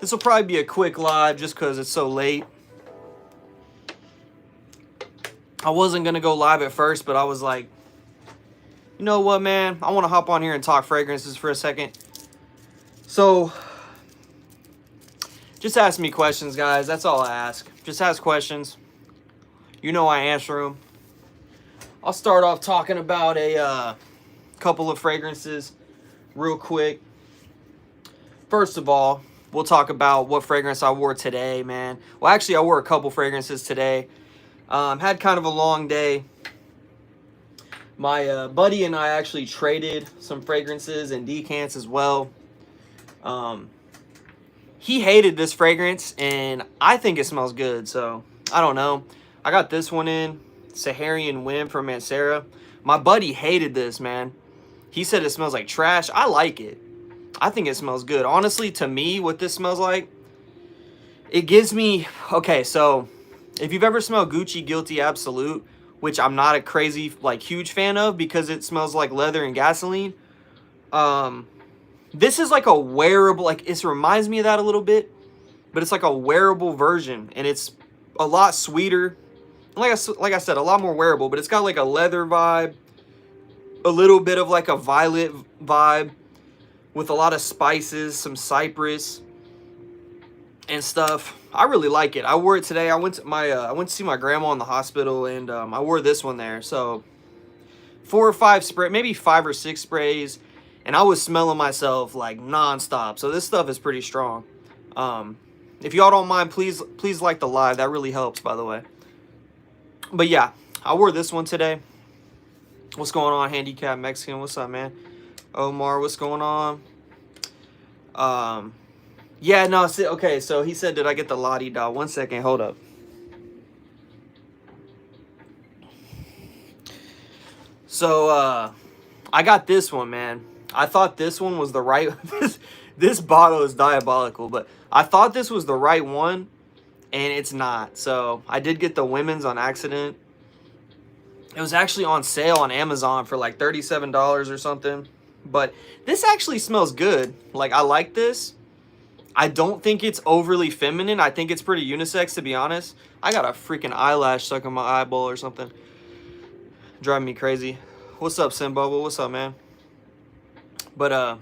This will probably be a quick live just because it's so late. I wasn't going to go live at first, but I was like, you know what, man? I want to hop on here and talk fragrances for a second. So, just ask me questions, guys. That's all I ask. Just ask questions. You know I answer them. I'll start off talking about a couple of fragrances real quick. First of all, we'll talk about what fragrance I wore today, man. Well, actually, I wore a couple fragrances today. Had kind of a long day. My buddy and I actually traded some fragrances and decants as well. He hated this fragrance, and I think it smells good, so I don't know. I got this one in, Saharian Wind from Mancera. My buddy hated this, man. He said it smells like trash. I like it. I think it smells good. Honestly, to me, what this smells like, it gives me... Okay, so if you've ever smelled Gucci Guilty Absolute, which I'm not a crazy, like, huge fan of because it smells like leather and gasoline, this is like a wearable, like, it reminds me of that a little bit, but it's like a wearable version, and it's a lot sweeter. Like I said, a lot more wearable, but it's got like a leather vibe, a little bit of like a violet vibe with a lot of spices, some cypress and stuff. I really like it. I wore it today. I went to see my grandma in the hospital, and I wore this one there. So 4 or 5 spray, maybe 5 or 6 sprays, and I was smelling myself like nonstop. So this stuff is pretty strong. If y'all don't mind, please like the live. That really helps, by the way. But yeah, I wore this one today. What's going on, Handicap Mexican? What's up, man? Omar, what's going on? Yeah, no, okay, so he said, did I get the Lottie doll? 1 second, hold up. So, I got this one, man. I thought this one was the right... this bottle is diabolical, but I thought this was the right one, and it's not. So, I did get the women's on accident. It was actually on sale on Amazon for like $37 or something. But this actually smells good. Like, I like this. I don't think it's overly feminine. I think it's pretty unisex, to be honest. I got a freaking eyelash stuck in my eyeball or something. Driving me crazy. What's up, Sim Bubble? What's up, man? But,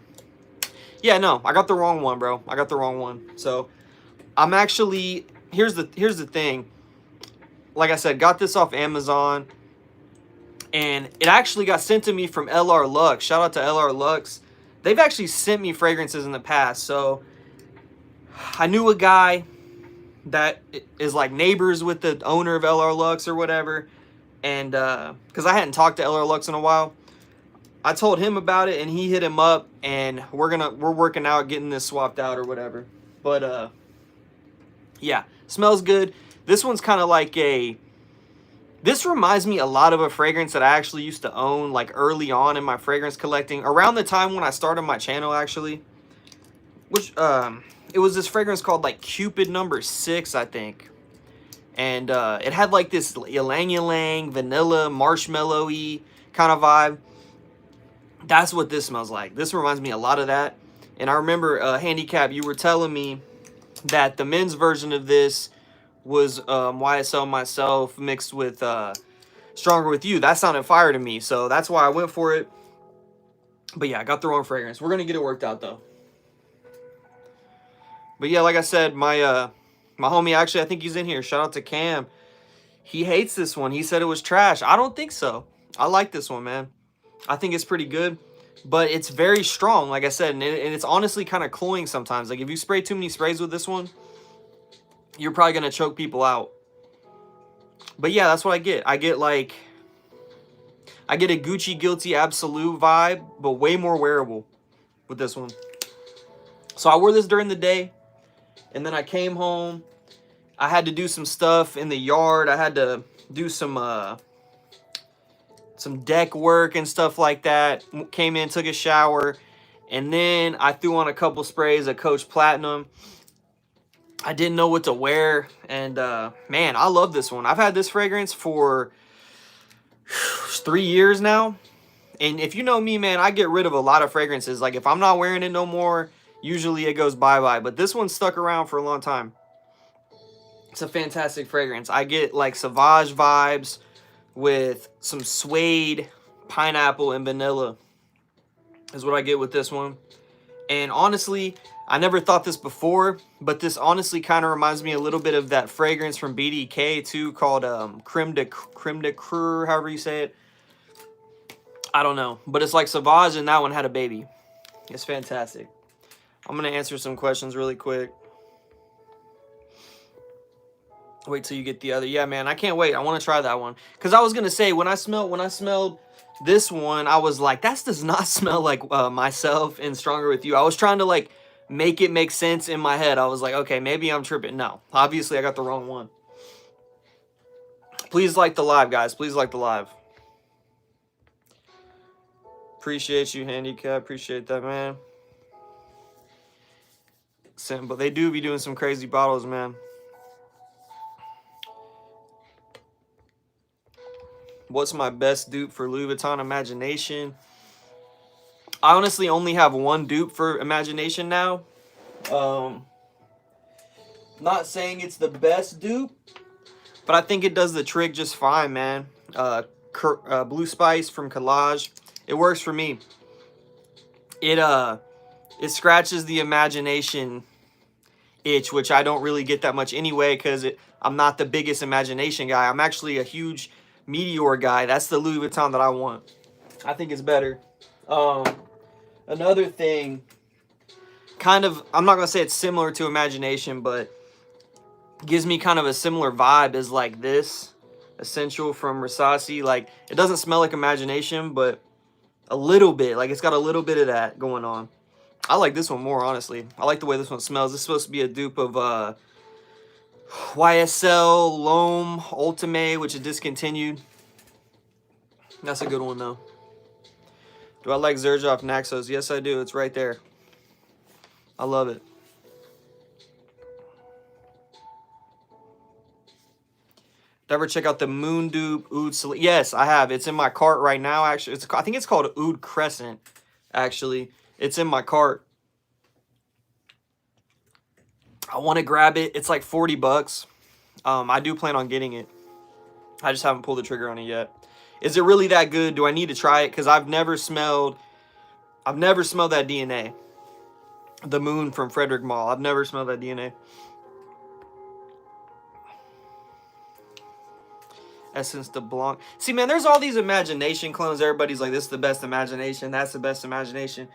yeah, no. I got the wrong one, bro. I got the wrong one. So, I'm actually... Here's the thing. Like I said, got this off Amazon. And it actually got sent to me from LR Lux. Shout out to LR Lux. They've actually sent me fragrances in the past. So, I knew a guy that is like neighbors with the owner of LR Lux or whatever. And, because I hadn't talked to LR Lux in a while. I told him about it, and he hit him up. And we're working out getting this swapped out or whatever. But, yeah. Smells good. This one's kind of like a... This reminds me a lot of a fragrance that I actually used to own, like, early on in my fragrance collecting. Around the time when I started my channel, actually. Which, it was this fragrance called, like, Cupid number 6, I think. And, it had, like, this ylang-ylang, vanilla, marshmallow-y kind of vibe. That's what this smells like. This reminds me a lot of that. And I remember, Handicap, you were telling me that the men's version of this was YSL Myself mixed with Stronger With You. That sounded fire to me, so that's why I went for it. But yeah, I got the wrong fragrance. We're going to get it worked out, though. But yeah, like I said, my homie, actually, I think he's in here. Shout out to Cam. He hates this one. He said it was trash. I don't think so. I like this one, man. I think it's pretty good. But it's very strong, like I said, and it's honestly kind of cloying sometimes. Like, if you spray too many sprays with this one, you're probably going to choke people out. But yeah, that's what I get. I get a Gucci Guilty Absolute vibe, but way more wearable with this one. So I wore this during the day, and then I came home. I had to do some stuff in the yard. I had to do some deck work and stuff like that. Came in, took a shower, and then I threw on a couple sprays of Coach Platinum. I didn't know what to wear, and man, I love this one. I've had this fragrance for 3 years now, and if you know me, man, I get rid of a lot of fragrances. Like, if I'm not wearing it no more, usually it goes bye-bye. But this one stuck around for a long time. It's a fantastic fragrance. I get like Sauvage vibes with some suede, pineapple, and vanilla is what I get with this one. And honestly, I never thought this before, but this honestly kind of reminds me a little bit of that fragrance from BDK too, called Creme de Creux, however you say it. I don't know, but it's like Sauvage, and that one had a baby. It's fantastic. I'm gonna answer some questions really quick. Wait till you get the other. Yeah, man, I can't wait. I want to try that one because I was gonna say when I smelled this one, I was like, that does not smell like myself and Stronger With You. I was trying to like make it make sense in my head. I was like, okay, maybe I'm tripping. No, obviously I got the wrong one. Please like the live, guys. Please like the live. Appreciate you, Handicap. Appreciate that, man. But they do be doing some crazy bottles, man. What's my best dupe for Louis Vuitton Imagination? I honestly only have one dupe for Imagination now. Not saying it's the best dupe, but I think it does the trick just fine, man. Blue Spice from Collage. It works for me. It scratches the imagination itch, which I don't really get that much anyway because I'm not the biggest Imagination guy. I'm actually a huge Meteor guy. That's the Louis Vuitton that I want. I think it's better. Another thing, kind of, I'm not gonna say it's similar to Imagination, but gives me kind of a similar vibe is like this Essential from Risasi. Like, it doesn't smell like Imagination, but a little bit. Like, it's got a little bit of that going on. I like this one more, honestly. I like the way this one smells. This is supposed to be a dupe of YSL L'Homme Ultime, which is discontinued. That's a good one, though. Do I like Xerjoff Naxos? Yes, I do. It's right there. I love it. Did I ever check out the Moon Dupe Oud Soleil? Yes, I have. It's in my cart right now, actually. I think it's called Oud Crescent, actually. It's in my cart. I want to grab it. It's like 40 bucks. I do plan on getting it. I just haven't pulled the trigger on it yet. Is it really that good? Do I need to try it? Because I've never smelled that DNA. The Moon from Frederick Mall. I've never smelled that DNA. Essence de Blanc. See, man, there's all these Imagination clones. Everybody's like, this is the best Imagination. That's the best Imagination.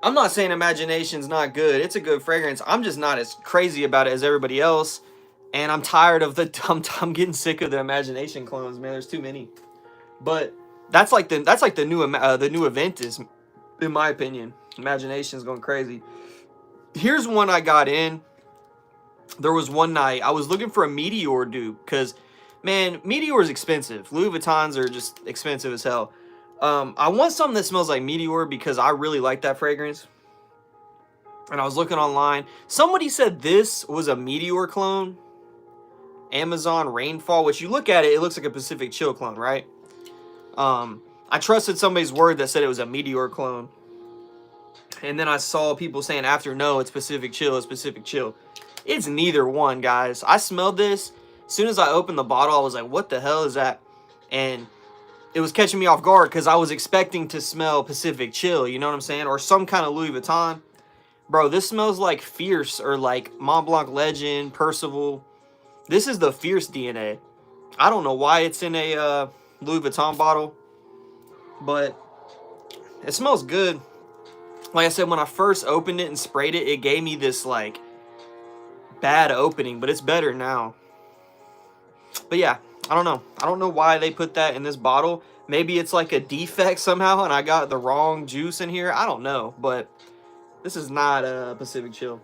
I'm not saying Imagination's not good. It's a good fragrance. I'm just not as crazy about it as everybody else. And I'm tired of I'm getting sick of the Imagination clones, man. There's too many. But that's like the new Aventus, in my opinion. Imagination's going crazy. Here's one I got in. There was one night I was looking for a Meteor dupe because, man, Meteor is expensive. Louis Vuittons are just expensive as hell. I want something that smells like Meteor because I really like that fragrance. And I was looking online. Somebody said this was a Meteor clone. Amazon Rainfall, which you look at it, it looks like a Pacific Chill clone, right? I trusted somebody's word that said it was a Meteor clone. And then I saw people saying after, no, it's Pacific Chill, it's Pacific Chill. It's neither one, guys. I smelled this. As soon as I opened the bottle, I was like, what the hell is that? And it was catching me off guard because I was expecting to smell Pacific Chill, you know what I'm saying? Or some kind of Louis Vuitton. Bro, this smells like Fierce or like Mont Blanc Legend, Percival. This is the Fierce DNA. I don't know why it's in a Louis Vuitton bottle, but it smells good. Like I said, when I first opened it and sprayed it, it gave me this like bad opening, but it's better now. But yeah, I don't know. I don't know why they put that in this bottle. Maybe it's like a defect somehow and I got the wrong juice in here. I don't know, but this is not a Pacific Chill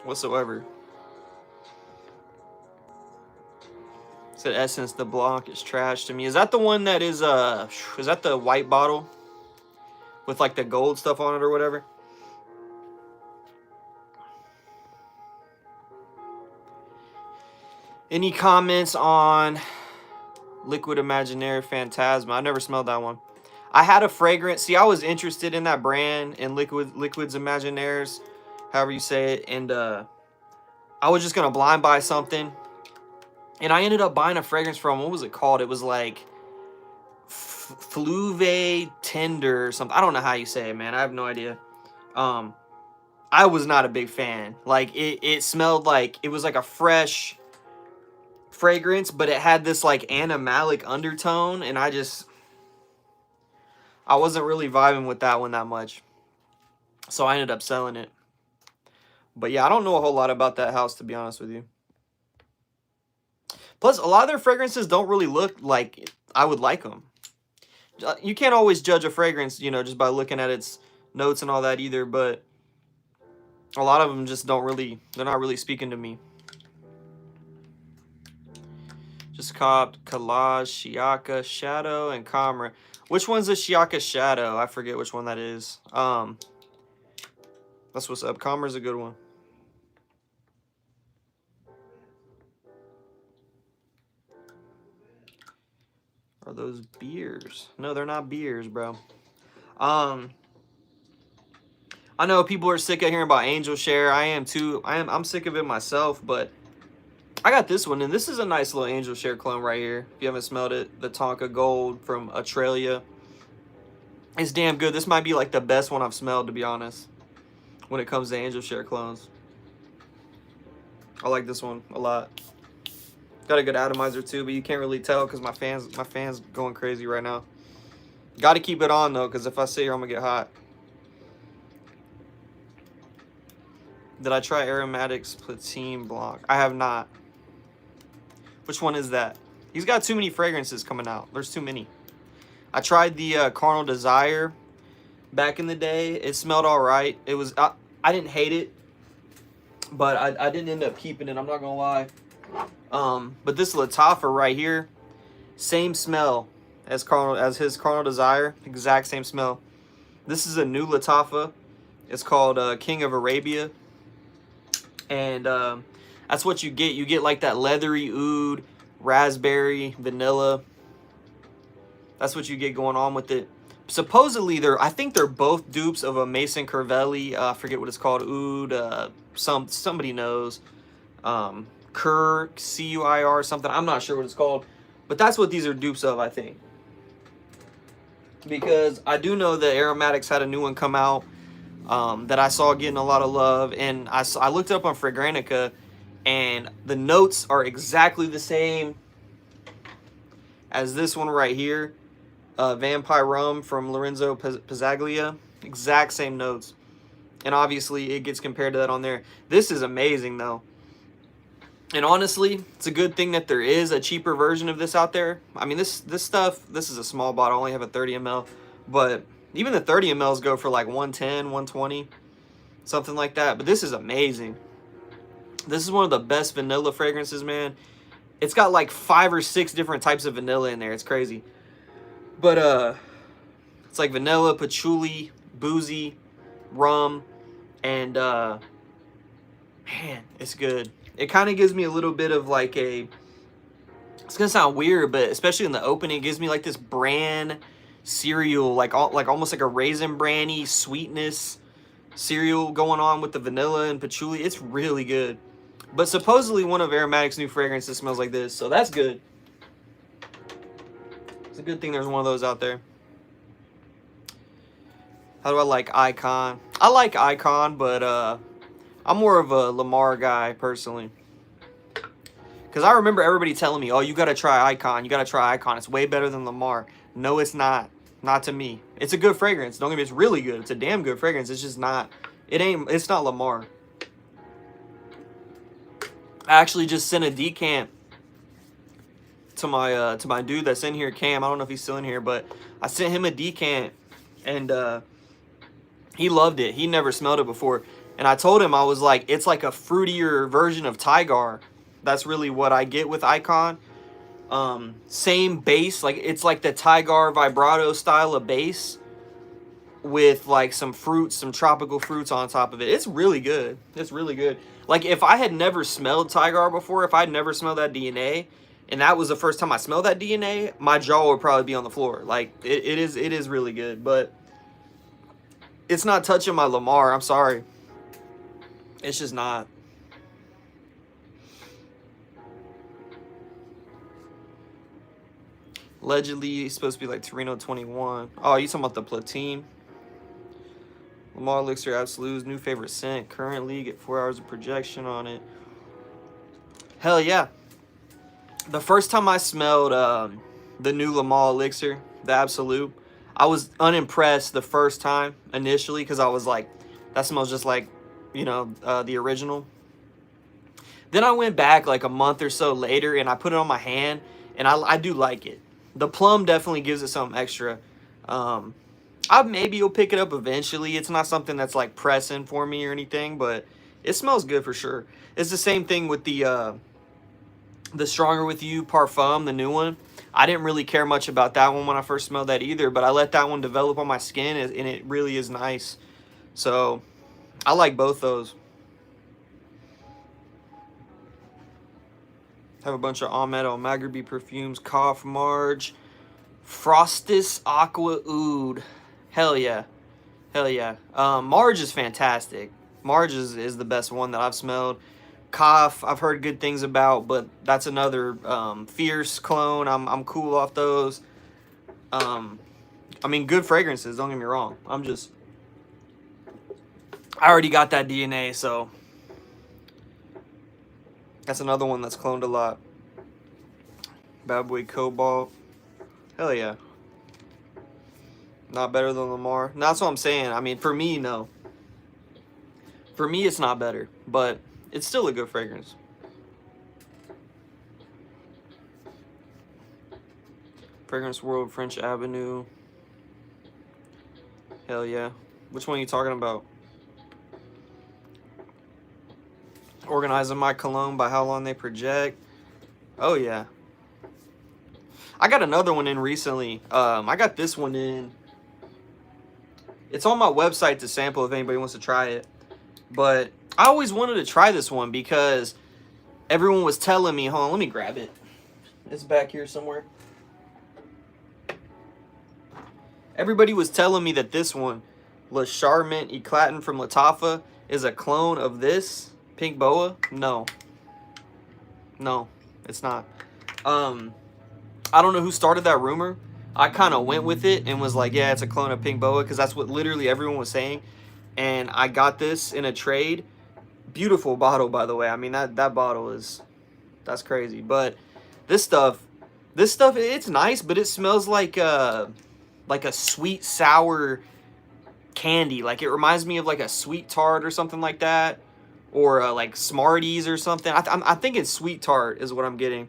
whatsoever. Said Essence de Blanc is trash to me. Is that the one that is that the white bottle with like the gold stuff on it or whatever? Any comments on Liquid Imaginaire Phantasma? I never smelled that one. I had a fragrance. See, I was interested in that brand, in Liquids Imaginaires, however you say it, and I was just gonna blind buy something, and I ended up buying a fragrance from, what was it called? It was like Fluve Tender or something. I don't know how you say it, man. I have no idea. I was not a big fan. Like, it smelled like, it was like a fresh fragrance, but it had this like animalic undertone, and I wasn't really vibing with that one that much. So I ended up selling it. But yeah, I don't know a whole lot about that house, to be honest with you. Plus, a lot of their fragrances don't really look like I would like them. You can't always judge a fragrance, you know, just by looking at its notes and all that either, but a lot of them just don't really, they're not really speaking to me. Just copped Collage, Shiaka, Shadow, and Comra. Which one's the Shiaka Shadow? I forget which one that is. That's what's up. Comra's a good one. Are those beers? No, they're not beers, bro. I know people are sick of hearing about Angel Share. I am too. I'm sick of it myself, but I got this one, and this is a nice little Angel Share clone right here. If you haven't smelled it, the Tonka Gold from Australia. It's damn good. This might be like the best one I've smelled, to be honest, when it comes to Angel Share clones. I like this one a lot. Got a good atomizer too, but you can't really tell because my fan's going crazy right now. Got to keep it on though, because if I sit here, I'm gonna get hot. Did I try Aromatics Platine Blanc? I have not. Which one is that? He's got too many fragrances coming out. There's too many. I tried the Carnal Desire back in the day. It smelled all right. It was I didn't hate it, but I didn't end up keeping it. I'm not gonna lie. But this Lattafa right here, same smell as his Carnal Desire, exact same smell. This is a new Lattafa. It's called King of Arabia, and that's what you get. You get like that leathery oud, raspberry, vanilla. That's what you get going on with it. Supposedly, I think they're both dupes of a Mason Cervelli. I forget what it's called. Oud. Somebody knows. Cur, C-U-I-R, something. I'm not sure what it's called. But that's what these are dupes of, I think. Because I do know that Aromatics had a new one come out that I saw getting a lot of love. And I looked up on Fragrantica, and the notes are exactly the same as this one right here. Vampire Rum from Lorenzo Pizzaglia. Exact same notes. And obviously, it gets compared to that on there. This is amazing, though. And honestly, it's a good thing that there is a cheaper version of this out there. I mean, this stuff, this is a small bottle. I only have a 30 ml. But even the 30 mls go for like 110, 120. Something like that. But this is amazing. This is one of the best vanilla fragrances, man. It's got like 5 or 6 different types of vanilla in there. It's crazy. But it's like vanilla, patchouli, boozy, rum, and man, it's good. It kind of gives me a little bit of like it's gonna sound weird, but especially in the opening, it gives me like this bran cereal, like almost like a raisin brandy sweetness cereal going on with the vanilla and patchouli. It's really good. But supposedly one of Aromatic's new fragrances smells like this, so that's good. It's a good thing there's one of those out there. How do I like Icon? I like Icon, but I'm more of a Lamar guy, personally. Because I remember everybody telling me, oh, you got to try Icon. You got to try Icon. It's way better than Lamar. No, it's not. Not to me. It's a good fragrance. Don't get me, it's really good. It's a damn good fragrance. It's just not, it's not Lamar. I actually just sent a decant to my dude that's in here, Cam. I don't know if he's still in here, but I sent him a decant, and he loved it. He never smelled it before. And I told him, I was like, it's like a fruitier version of Tygar. That's really what I get with Icon. Same base, like it's like the Tygar vibrato style of base with like some fruits, some tropical fruits on top of it. It's really good. It's really good. Like if I had never smelled Tygar before, if I'd never smelled that DNA, and that was the first time I smelled that DNA, my jaw would probably be on the floor. Like, it is really good, but it's not touching my Lamar. I'm sorry. It's just not. Allegedly, he's supposed to be like Torino 21. Oh, you talking about the Platine? Lamar Elixir Absolute's new favorite scent. Currently, get 4 hours of projection on it. Hell yeah. The first time I smelled the new Lamar Elixir, the Absolute, I was unimpressed the first time initially because I was like, that smells just like, you know, the original. Then I went back like a month or so later and I put it on my hand, and I do like it. The plum definitely gives it something extra. Maybe you'll pick it up eventually. It's not something that's like pressing for me or anything, but it smells good for sure. It's the same thing with the Stronger With You Parfum, the new one. I didn't really care much about that one when I first smelled that either, but I let that one develop on my skin, and it really is nice. So I like both those. Have a bunch of Ahmed El Maghribi perfumes. Cough Marge. Frostis Aqua Oud. Hell yeah. Hell yeah. Marge is fantastic. Marge is the best one that I've smelled. Cough, I've heard good things about, but that's another fierce clone. I'm cool off those. I mean, good fragrances, don't get me wrong. I already got that DNA, so that's another one that's cloned a lot. Bad Boy Cobalt. Hell yeah. Not better than Lamar. That's what I'm saying. I mean, for me, no. For me, it's not better, but it's still a good fragrance. Fragrance World, French Avenue. Hell yeah. Which one are you talking about? Organizing my cologne by how long they project. Oh yeah. I got another one in recently. I got this one in. It's on my website to sample if anybody wants to try it. But I always wanted to try this one because everyone was telling me, hold on, let me grab it. It's back here somewhere. Everybody was telling me that this one, Le Charmant Eclatant from Lattafa, is a clone of this Pink Boa. No. No, it's not. I don't know who started that rumor. I kind of went with it and was like, yeah, it's a clone of Pink Boa, because that's what literally everyone was saying. And I got this in a trade. Beautiful bottle, by the way. I mean, that bottle is, that's crazy. But this stuff, it's nice, but it smells like a sweet sour candy. Like, it reminds me of like a sweet tart or something like that, or like Smarties or something. I think it's sweet tart is what I'm getting,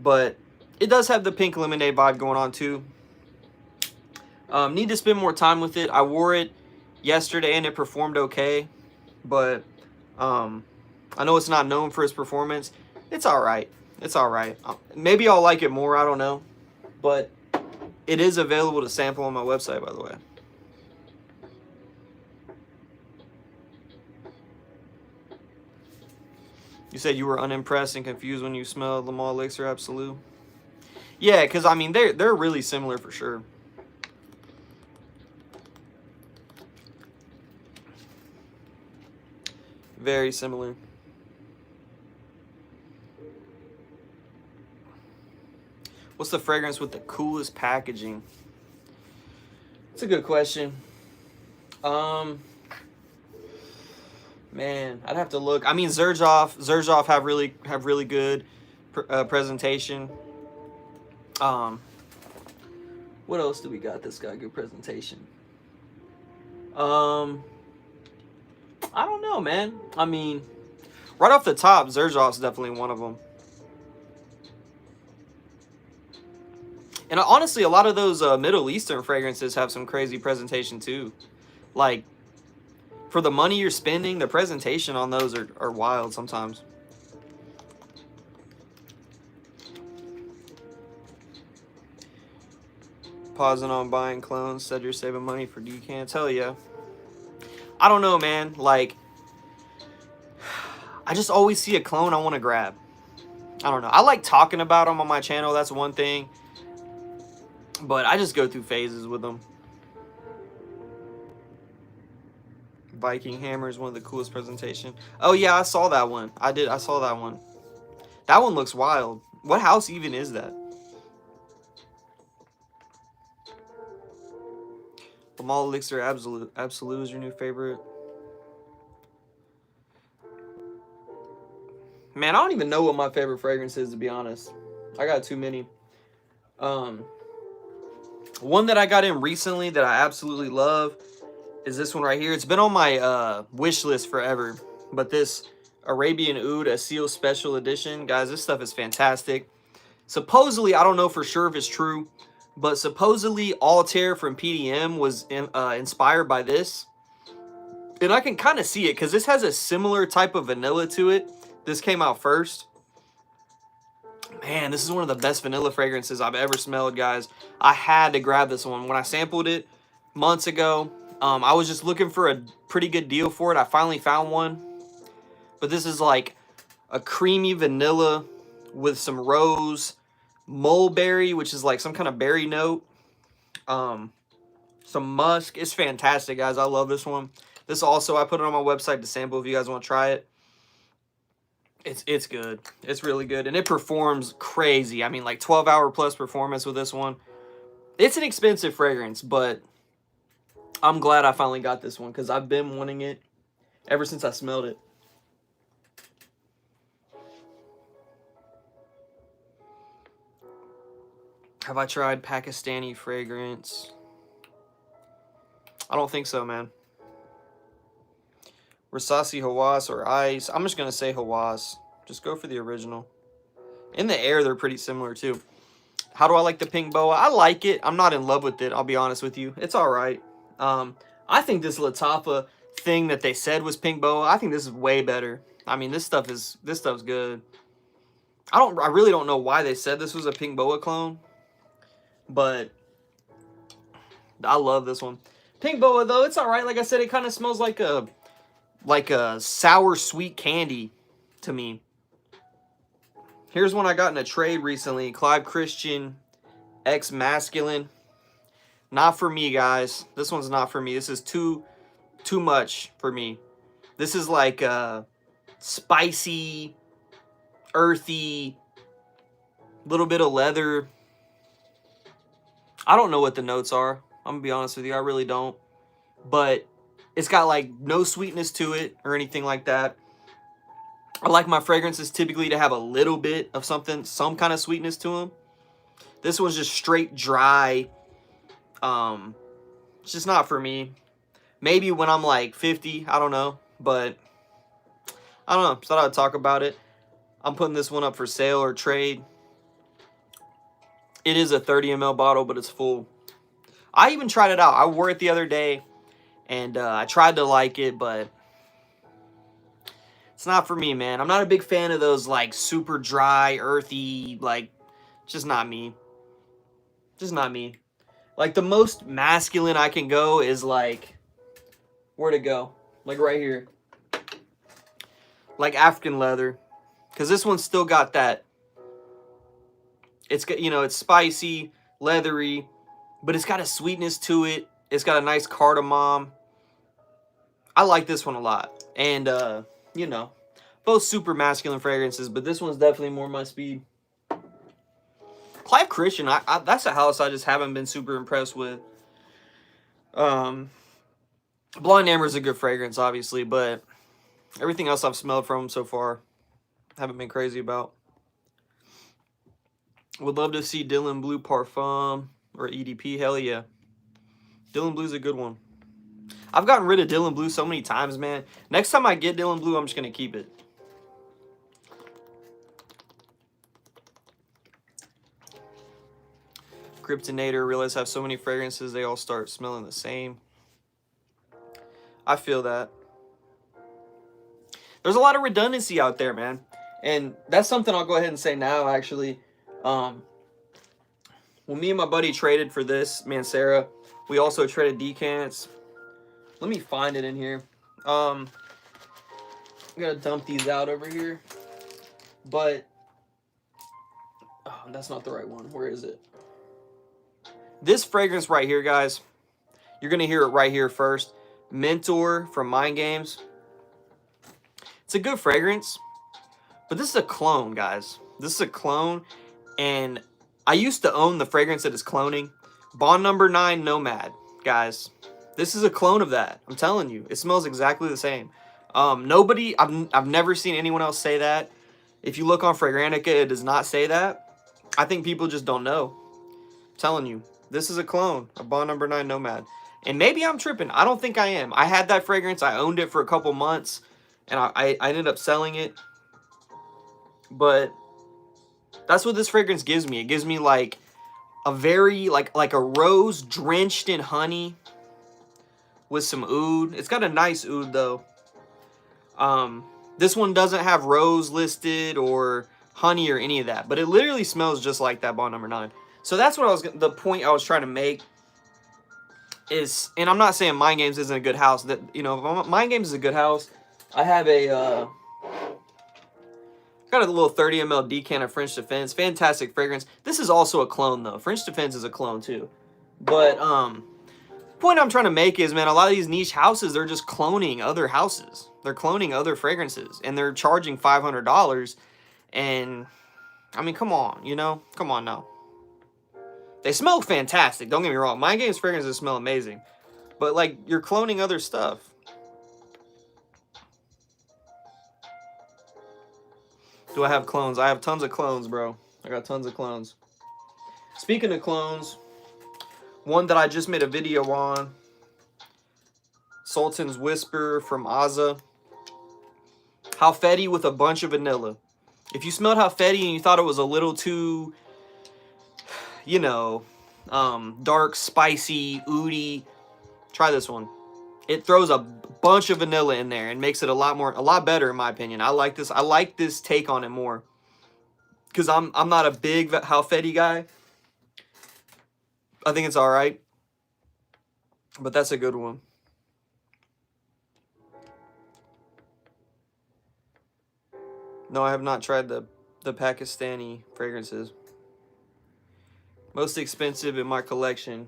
but it does have the pink lemonade vibe going on too. Need to spend more time with it. I wore it yesterday and it performed okay, but I know it's not known for its performance. It's all right. It's all right. Maybe I'll like it more. I don't know, but it is available to sample on my website, by the way. You said you were unimpressed and confused when you smelled Lamar Elixir Absolute. Yeah, because I mean they're really similar for sure. Very similar. What's the fragrance with the coolest packaging? It's a good question. Man, I'd have to look. I mean, Xerjoff have really good presentation. What else do we got that's got good presentation? I don't know, man. I mean, right off the top, Xerjoff's definitely one of them. And honestly, a lot of those Middle Eastern fragrances have some crazy presentation too. Like, for the money you're spending, the presentation on those are wild sometimes. Pausing on buying clones, said you're saving money for decants. Hell yeah. I don't know, man. Like, I just always see a clone I want to grab. I don't know. I like talking about them on my channel. That's one thing. But I just go through phases with them. Viking Hammer is one of the coolest presentation. Oh, yeah, I saw that one. I saw that one. That one looks wild. What house even is that? Lamal Elixir Absolute. Absolute is your new favorite. Man, I don't even know what my favorite fragrance is, to be honest. I got too many. One that I got in recently that I absolutely love is this one right here. It's been on my wish list forever. But this Arabian Oud Asil Special Edition, guys, this stuff is fantastic. Supposedly, I don't know for sure if it's true, but supposedly Altair from PDM was inspired by this. And I can kind of see it because this has a similar type of vanilla to it. This came out first. Man, this is one of the best vanilla fragrances I've ever smelled, guys. I had to grab this one. When I sampled it months ago, I was just looking for a pretty good deal for it. I finally found one. But this is like a creamy vanilla with some rose, mulberry, which is like some kind of berry note. Some musk. It's fantastic, guys. I love this one. This also, I put it on my website to sample if you guys want to try it. It's good. It's really good. And it performs crazy. I mean, like 12-hour plus performance with this one. It's an expensive fragrance, but I'm glad I finally got this one because I've been wanting it ever since I smelled it. Have I tried Pakistani fragrance? I don't think so, man. Rasasi Hawass or Ice. I'm just going to say Hawass. Just go for the original. In the air, they're pretty similar, too. How do I like the pink boa? I like it. I'm not in love with it, I'll be honest with you. It's all right. I think this Latapa thing that they said was pink boa, I think this is way better. I mean, this stuff's good. I really don't know why they said this was a pink boa clone, but I love this one. Pink boa, though, it's all right. Like I said, it kind of smells like a sour sweet candy to me. Here's one I got in a trade recently. Clive Christian X Masculine. Not for me, guys. This one's not for me. This is too much for me. This is like spicy, earthy, little bit of leather. I don't know what the notes are. I'm gonna be honest with you. I really don't. But it's got like no sweetness to it or anything like that. I like my fragrances typically to have a little bit of something, some kind of sweetness to them. This one's just straight dry. It's just not for me. Maybe when I'm like 50, I don't know. But I don't know. Just thought I'd talk about it. I'm putting this one up for sale or trade. It is a 30 ml bottle, but it's full. I even tried it out. I wore it the other day, and I tried to like it, but it's not for me, man. I'm not a big fan of those, like, super dry, earthy, like, just not me. Just not me. Like, the most masculine I can go is, like, where'd it go? Like, right here. Like, African leather. Because this one's still got that. It's got, you know, it's spicy, leathery, but it's got a sweetness to it. It's got a nice cardamom. I like this one a lot. And, you know, both super masculine fragrances, but this one's definitely more my speed. Clive Christian, that's a house I just haven't been super impressed with. Blind Amber is a good fragrance, obviously, but everything else I've smelled from so far, haven't been crazy about. Would love to see Dylan Blue Parfum or EDP. Hell yeah. Dylan Blue's a good one. I've gotten rid of Dylan Blue so many times, man. Next time I get Dylan Blue, I'm just going to keep it. Kryptonator. Realize I have so many fragrances, they all start smelling the same. I feel that. There's a lot of redundancy out there, man. And that's something I'll go ahead and say now, actually. When me and my buddy traded for this Mancera, we also traded decants. Let me find it in here. I'm gonna dump these out over here. But Oh, that's not the right one. Where is it? This fragrance right here, guys. You're going to hear it right here first. Mentor from Mind Games. It's a good fragrance. But this is a clone, guys. This is a clone. And I used to own the fragrance that is cloning. Bond number 9 Nomad, guys. This is a clone of that. I'm telling you. It smells exactly the same. Nobody, I've never seen anyone else say that. If you look on Fragrantica, it does not say that. I think people just don't know. I'm telling you. This is a clone of Bond number 9 Nomad. And maybe I'm tripping. I don't think I am. I had that fragrance. I owned it for a couple months. And I ended up selling it. But that's what this fragrance gives me. It gives me like a very, like a rose drenched in honey with some oud. It's got a nice oud though. This one doesn't have rose listed or honey or any of that. But it literally smells just like that Bond number 9. So that's what the point I was trying to make is, and I'm not saying Mind Games isn't a good house. That, you know, Mind Games is a good house. I have a, got a little 30 ml decan of French Defense. Fantastic fragrance. This is also a clone though. French Defense is a clone too. But, point I'm trying to make is, man, a lot of these niche houses, they're just cloning other houses. They're cloning other fragrances. And they're charging $500. And, I mean, come on, you know? Come on now. They smell fantastic. Don't get me wrong. Mind Games fragrances smell amazing. But, like, you're cloning other stuff. Do I have clones? I have tons of clones, bro. I got tons of clones. Speaking of clones, one that I just made a video on, Sultan's Whisper from Aza. Halfeti with a bunch of vanilla. If you smelled Halfeti and you thought it was a little too, you know, dark, spicy, oudy, try this one. It throws a bunch of vanilla in there and makes it a lot better in my opinion. I like this. I like this take on it more because I'm not a big Halfeti guy. I think it's all right, but that's a good one. No, I have not tried the Pakistani fragrances. Most expensive in my collection.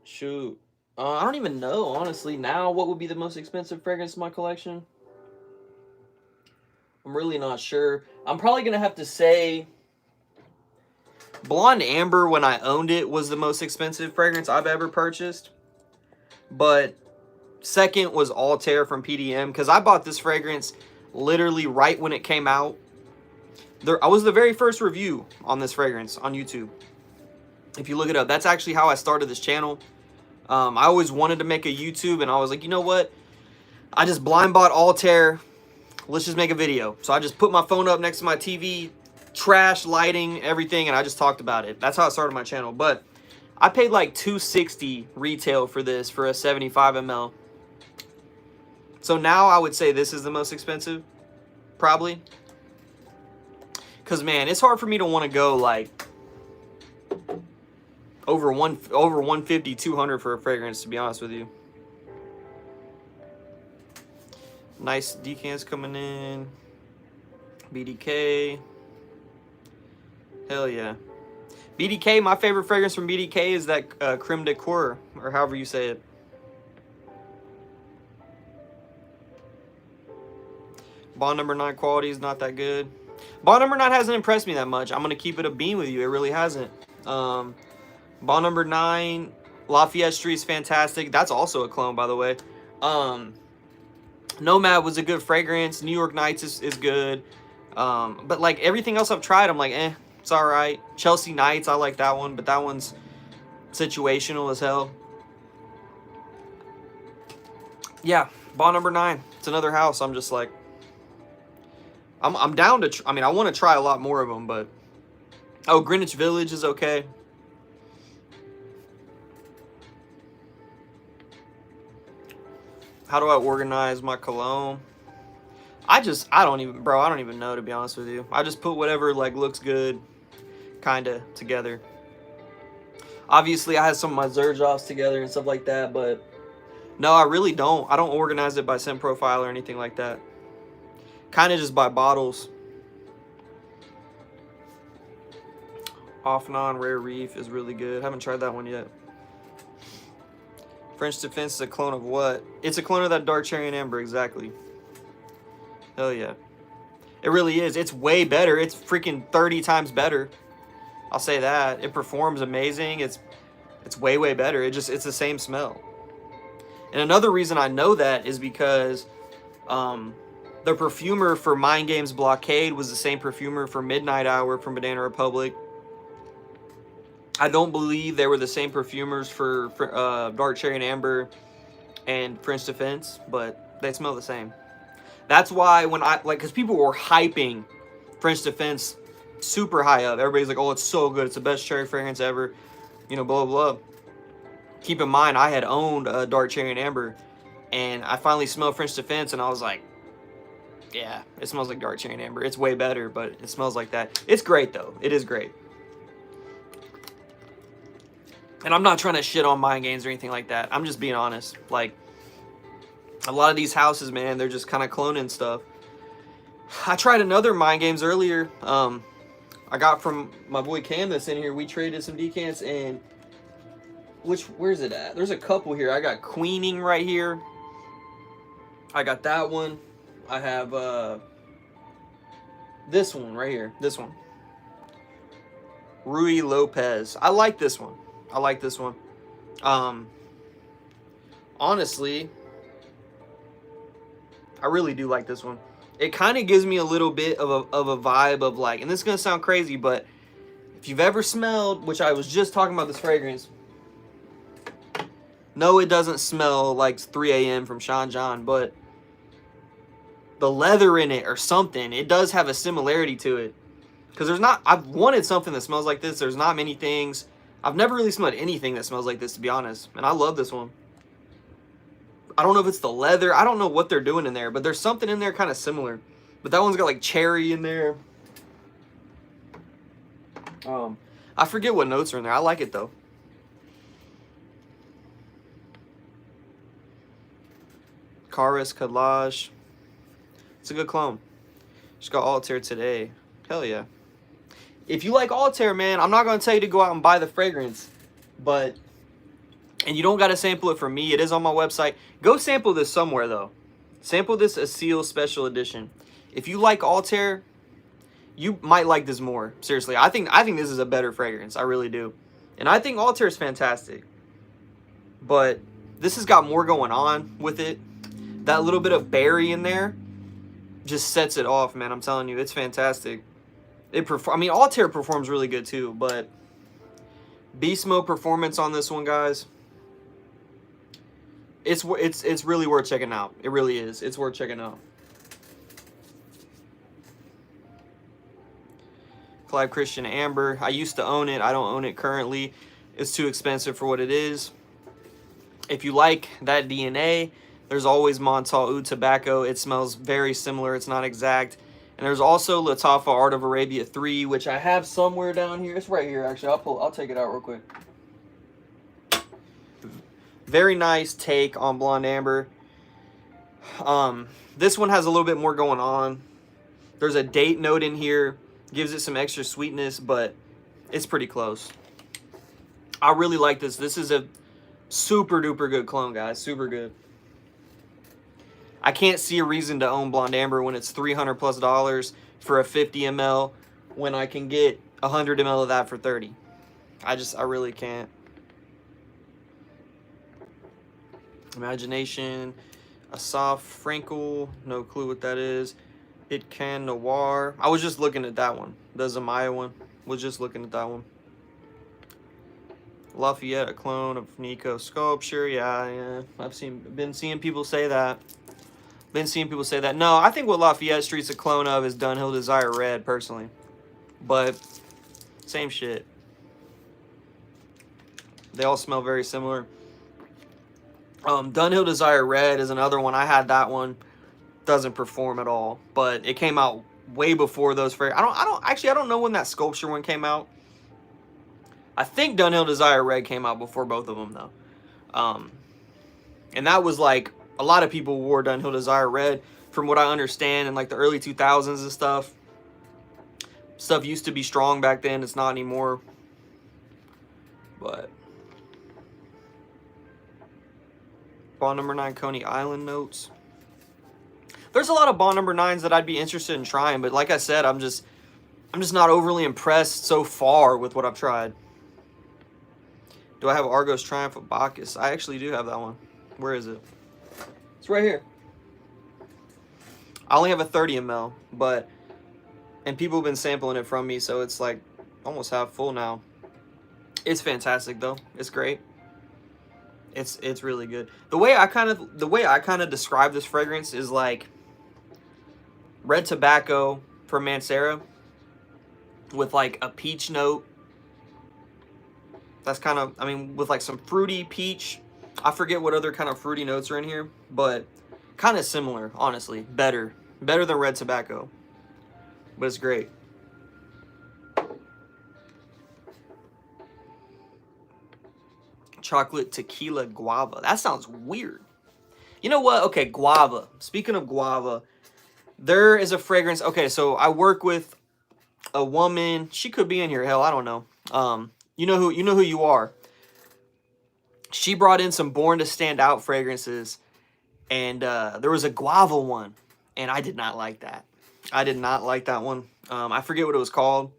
Shoot. I don't even know, honestly, now what would be the most expensive fragrance in my collection. I'm really not sure. I'm probably going to have to say Blonde Amber, when I owned it, was the most expensive fragrance I've ever purchased. But second was Altair from PDM, because I bought this fragrance literally right when it came out. I was the very first review on this fragrance on YouTube. If you look it up, that's actually how I started this channel. I always wanted to make a YouTube, and I was like, you know what? I just blind bought Altair. Let's just make a video. So I just put my phone up next to my TV, trash, lighting, everything, and I just talked about it. That's how I started my channel. But I paid like $260 retail for this for a 75 ml. So now I would say this is the most expensive, probably. Because, man, it's hard for me to want to go like over 150, 200 for a fragrance, to be honest with you. Nice decants coming in. BDK. Hell yeah. BDK, my favorite fragrance from BDK is that Creme de Coeur, or however you say it. Bond number 9 quality is not that good. Bond number 9 hasn't impressed me that much. I'm going to keep it a beam with you. It really hasn't. Bond number 9, Lafayette Street is fantastic. That's also a clone, by the way. Nomad was a good fragrance. New York Nights is good. But like everything else I've tried, I'm like, it's all right. Chelsea Nights, I like that one, but that one's situational as hell. Yeah, Bond number 9. It's another house. I'm just like, I'm down to. I mean, I want to try a lot more of them, but Greenwich Village is okay. How do I organize my cologne? I don't even know, to be honest with you. I just put whatever like looks good kind of together. Obviously, I have some of my Zerjoffs together and stuff like that, but no, I really don't. I don't organize it by scent profile or anything like that. Kind of just by bottles. Off Non Rare Reef is really good. Haven't tried that one yet. French Defense is a clone of what? It's a clone of that Dark Cherry and Amber, exactly. Hell yeah. It really is. It's way better. It's freaking 30 times better. I'll say that. It performs amazing. It's way, way better. It's the same smell. And another reason I know that is because the perfumer for Mind Games Blockade was the same perfumer for Midnight Hour from Banana Republic. I don't believe they were the same perfumers for Dark Cherry and Amber and French Defense, but they smell the same. That's why when because people were hyping French Defense super high up. Everybody's like, oh, it's so good. It's the best cherry fragrance ever. You know, blah, blah, blah. Keep in mind, I had owned Dark Cherry and Amber, and I finally smelled French Defense, and I was like, yeah, it smells like Dark Cherry and Amber. It's way better, but it smells like that. It's great, though. It is great. And I'm not trying to shit on Mind Games or anything like that. I'm just being honest. Like, a lot of these houses, man, they're just kind of cloning stuff. I tried another Mind Games earlier. I got from my boy Cam that's in here. We traded some decants, and where's it at? There's a couple here. I got Queening right here. I got that one. I have this one right here. This one. Rui Lopez. I like this one. I like this one. Honestly, I really do like this one. It kind of gives me a little bit of a vibe of like, and this is going to sound crazy, but if you've ever smelled, which I was just talking about this fragrance, no, it doesn't smell like 3 a.m. from Sean John, but the leather in it or something, it does have a similarity to it. Because I've wanted something that smells like this. There's not many things. I've never really smelled anything that smells like this, to be honest. And I love this one. I don't know if it's the leather. I don't know what they're doing in there, but there's something in there kind of similar. But that one's got like cherry in there. I forget what notes are in there. I like it though. Karis Kadlaj. It's a good clone. Just got Altair today. Hell yeah. If you like Altair, man, I'm not going to tell you to go out and buy the fragrance. But, and you don't got to sample it from me. It is on my website. Go sample this somewhere, though. Sample this Asil Special Edition. If you like Altair, you might like this more. Seriously, I think this is a better fragrance. I really do. And I think Altair is fantastic. But this has got more going on with it. That little bit of berry in there just sets it off, man. I'm telling you, it's fantastic. I mean, Altair performs really good too, but Beast Mode performance on this one, guys. It's really worth checking out. It really is. It's worth checking out. Clive Christian Amber. I used to own it. I don't own it currently. It's too expensive for what it is. If you like that DNA, there's always Montal Oud Tobacco. It smells very similar. It's not exact. And there's also Latafa Art of Arabia 3, which I have somewhere down here. It's right here, actually. I'll take it out real quick. Very nice take on Blonde Amber. This one has a little bit more going on. There's a date note in here. Gives it some extra sweetness, but it's pretty close. I really like this. This is a super duper good clone, guys. Super good. I can't see a reason to own Blonde Amber when it's $300+ for a 50 ml when I can get 100 ml of that for 30. I really can't. Imagination, a soft Frankel, no clue what that is. It Can Noir. I was just looking at that one. The Zamaya one. Was just looking at that one. Lafayette, a clone of Nico Sculpture. Yeah. Been seeing people say that. No, I think what Lafayette Street's a clone of is Dunhill Desire Red, personally. But, same shit. They all smell very similar. Dunhill Desire Red is another one. I had that one. Doesn't perform at all. But it came out way before those fragrances. I don't know when that Sculpture one came out. I think Dunhill Desire Red came out before both of them, though. And that was like, a lot of people wore Dunhill Desire Red, from what I understand, in like the early 2000s and stuff. Stuff used to be strong back then. It's not anymore. But bond number 9 Coney Island notes. There's a lot of bond number 9s that I'd be interested in trying, but like I said, I'm just not overly impressed so far with what I've tried. Do I have Argos Triumph of Bacchus? I actually do have that one. Where is it? It's right here. I only have a 30 ml, and people have been sampling it from me, so it's like almost half full now. It's fantastic though. It's great. It's really good. The way I kind of describe this fragrance is like red tobacco from Mancera with like a peach note. That's kind of, I mean, with like some fruity peach. I forget what other kind of fruity notes are in here, but kind of similar, honestly. Better than red tobacco, but it's great. Chocolate tequila guava. That sounds weird. You know what? Okay, guava. Speaking of guava, there is a fragrance. Okay, so I work with a woman. She could be in here. Hell, I don't know. You know who you are. She brought in some Born to Stand Out fragrances, and there was a guava one, and I did not like that. I did not like that one. I forget what it was called.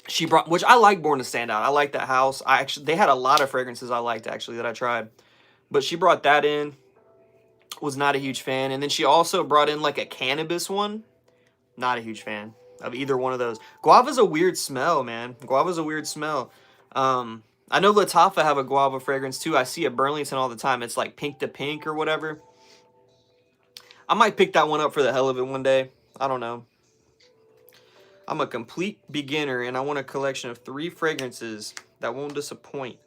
She brought, which I like Born to Stand Out. I like that house. They had a lot of fragrances I liked actually that I tried, but she brought that in. Was not a huge fan, and then she also brought in like a cannabis one. Not a huge fan of either one of those. Guava's a weird smell, man. Guava's a weird smell. I know Lattafa have a guava fragrance too. I see at Burlington all the time. It's like pink to pink or whatever. I might pick that one up for the hell of it one day. I don't know. I'm a complete beginner and I want a collection of 3 fragrances that won't disappoint.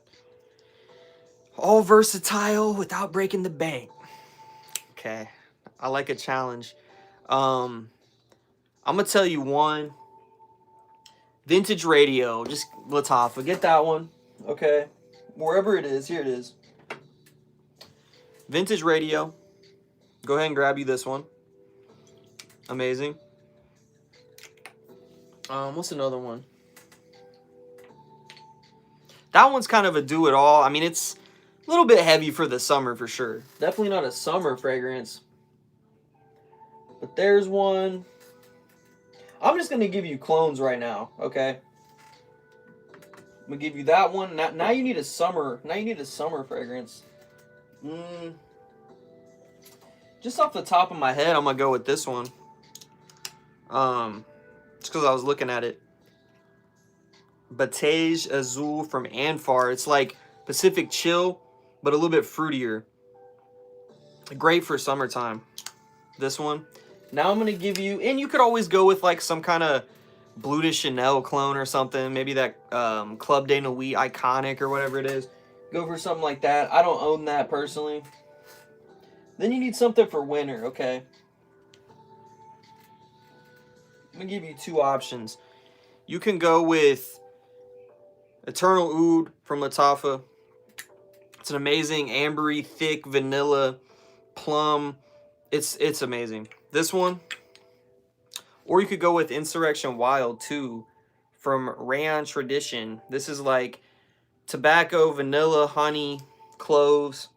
All versatile without breaking the bank. Okay. I like a challenge. I'm going to tell you one. Vintage Radio. Just Lattafa. Get that one. Okay. Wherever it is. Here it is. Vintage Radio. Go ahead and grab you this one. Amazing. What's another one? That one's kind of a do-it-all. I mean, it's a little bit heavy for the summer for sure. Definitely not a summer fragrance. But there's one. I'm just going to give you clones right now, okay? I'm going to give you that one. Now you need a summer. Now you need a summer fragrance. Just off the top of my head, I'm going to go with this one. Just because I was looking at it. Beige Azul from Anfar. It's like Pacific Chill, but a little bit fruitier. Great for summertime. This one. Now I'm going to give you, and you could always go with like some kind of Bleu de Chanel clone or something. Maybe that Club de Nuit Iconic or whatever it is. Go for something like that. I don't own that personally. Then you need something for winter, okay? I'm going to give you 2 options. You can go with Eternal Oud from Lattafa. It's an amazing ambery, thick vanilla plum. It's amazing. This one. Or you could go with Insurrection Wild 2 from Rayon Tradition. This is like tobacco, vanilla, honey, cloves.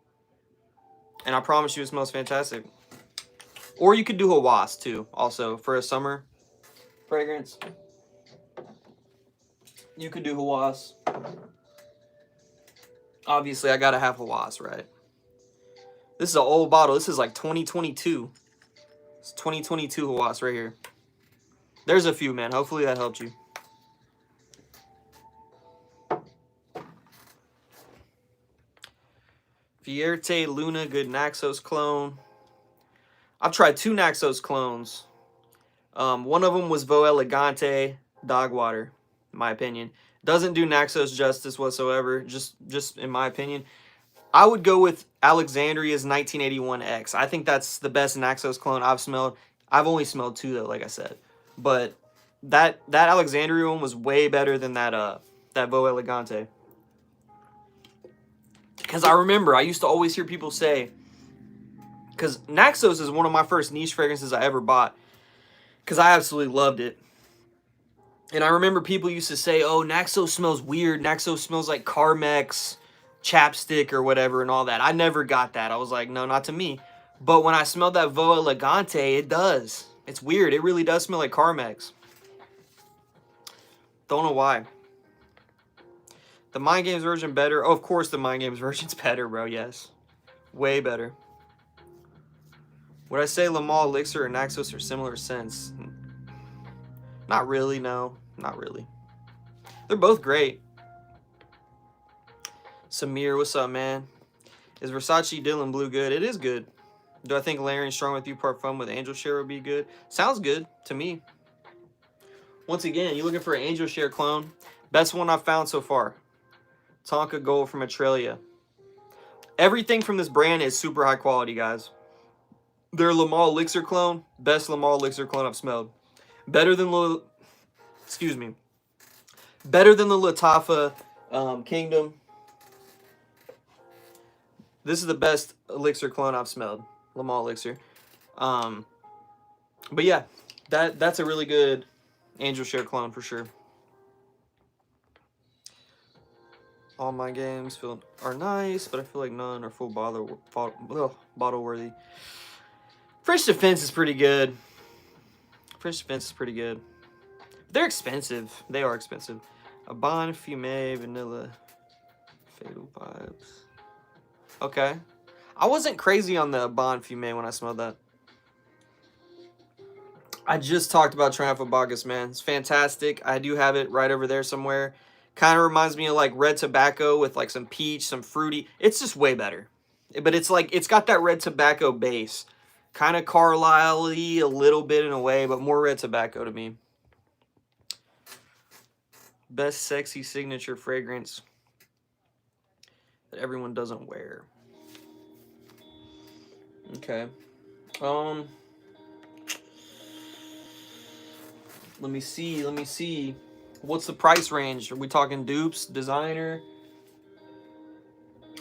And I promise you it smells fantastic. Or you could do Hawass too, also, for a summer fragrance. You could do Hawass. Obviously, I gotta have Hawass, right? This is an old bottle. This is like 2022. It's 2022 Hawass right here. There's a few, man. Hopefully that helped you. Fierte Luna, good Naxos clone. I've tried 2 Naxos clones. One of them was Vo Elegante Dog Water, in my opinion. Doesn't do Naxos justice whatsoever, just in my opinion. I would go with Alexandria's 1981X. I think that's the best Naxos clone I've smelled. I've only smelled 2 though, like I said. But that Alexandria one was way better than that Vo Elegante. Because I remember, I used to always hear people say, because Naxos is one of my first niche fragrances I ever bought. because I absolutely loved it. And I remember people used to say, oh, Naxos smells weird. Naxos smells like Carmex chapstick or whatever and all that. I never got that. I was like, no, not to me. But when I smelled that Voa Elegante, it does. It's weird. It really does smell like Carmex. Don't know why. The Mind Games version better? Oh, of course the Mind Games version's better, bro. Yes. Way better. Would I say Lamal Elixir and Naxos are similar scents? Not really, no. Not really. They're both great. Samir, what's up, man? Is Versace Dylan Blue good? It is good. Do I think layering Strong With You Parfum with Angel Share would be good? Sounds good to me. Once again, you looking for an Angel Share clone? Best one I've found so far. Tonka Gold from Australia. Everything from this brand is super high quality, guys. Their Lamal Elixir clone, best Lamal Elixir clone I've smelled. Better than better than the Latafa Kingdom. This is the best Elixir clone I've smelled. Lamal Elixir. But yeah, that's a really good Angel Share clone for sure. All my games are nice, but I feel like none are full bottle worthy. Fresh Defense is pretty good. Fresh Defense is pretty good. They're expensive. They are expensive. A Bon Fumé Vanilla Fatal Vibes. Okay. I wasn't crazy on the Bon Fumé when I smelled that. I just talked about Triumph Bacchus, man. It's fantastic. I do have it right over there somewhere. Kind of reminds me of like red tobacco with like some peach, some fruity. It's just way better. But it's like, it's got that red tobacco base. Kind of Carlisle-y a little bit in a way, but more red tobacco to me. Best sexy signature fragrance that everyone doesn't wear. Okay. Let me see. What's the price range? Are we talking dupes, designer?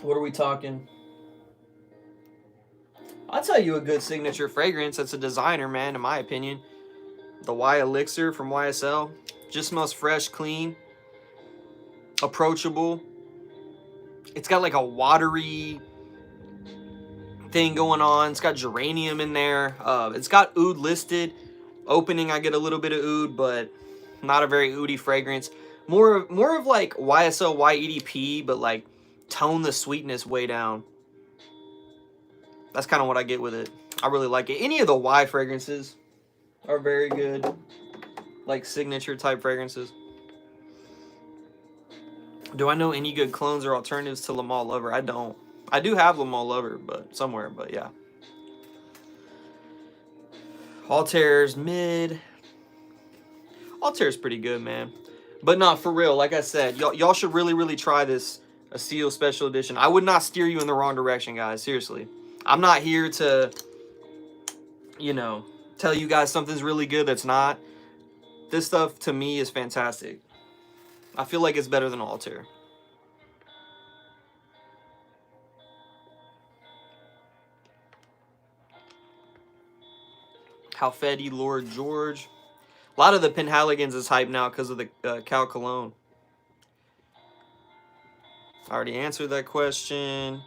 What are we talking? I'll tell you a good signature fragrance that's a designer, man, in my opinion. The Y Elixir from YSL. Just smells fresh, clean, approachable. It's got like a watery thing going on. It's got geranium in there. It's got oud listed. Opening, I get a little bit of oud, but not a very oudy fragrance. More of like YSL YEDP, but like tone the sweetness way down. That's kind of what I get with it. I really like it. Any of the Y fragrances are very good. Like signature type fragrances. Do I know any good clones or alternatives to Lamal Lover? I don't. I do have Lamal Lover, but somewhere, but yeah. Altair's mid. Altair's pretty good, man. But not for real. Like I said, y'all should really try this Seal Special Edition. I would not steer you in the wrong direction, guys. Seriously. I'm not here to, you know, tell you guys something's really good that's not. This stuff, to me, is fantastic. I feel like it's better than Altair. Halfeti, Lord George. A lot of the Penhaligons is hyped now because of the Cal Cologne. I already answered that question.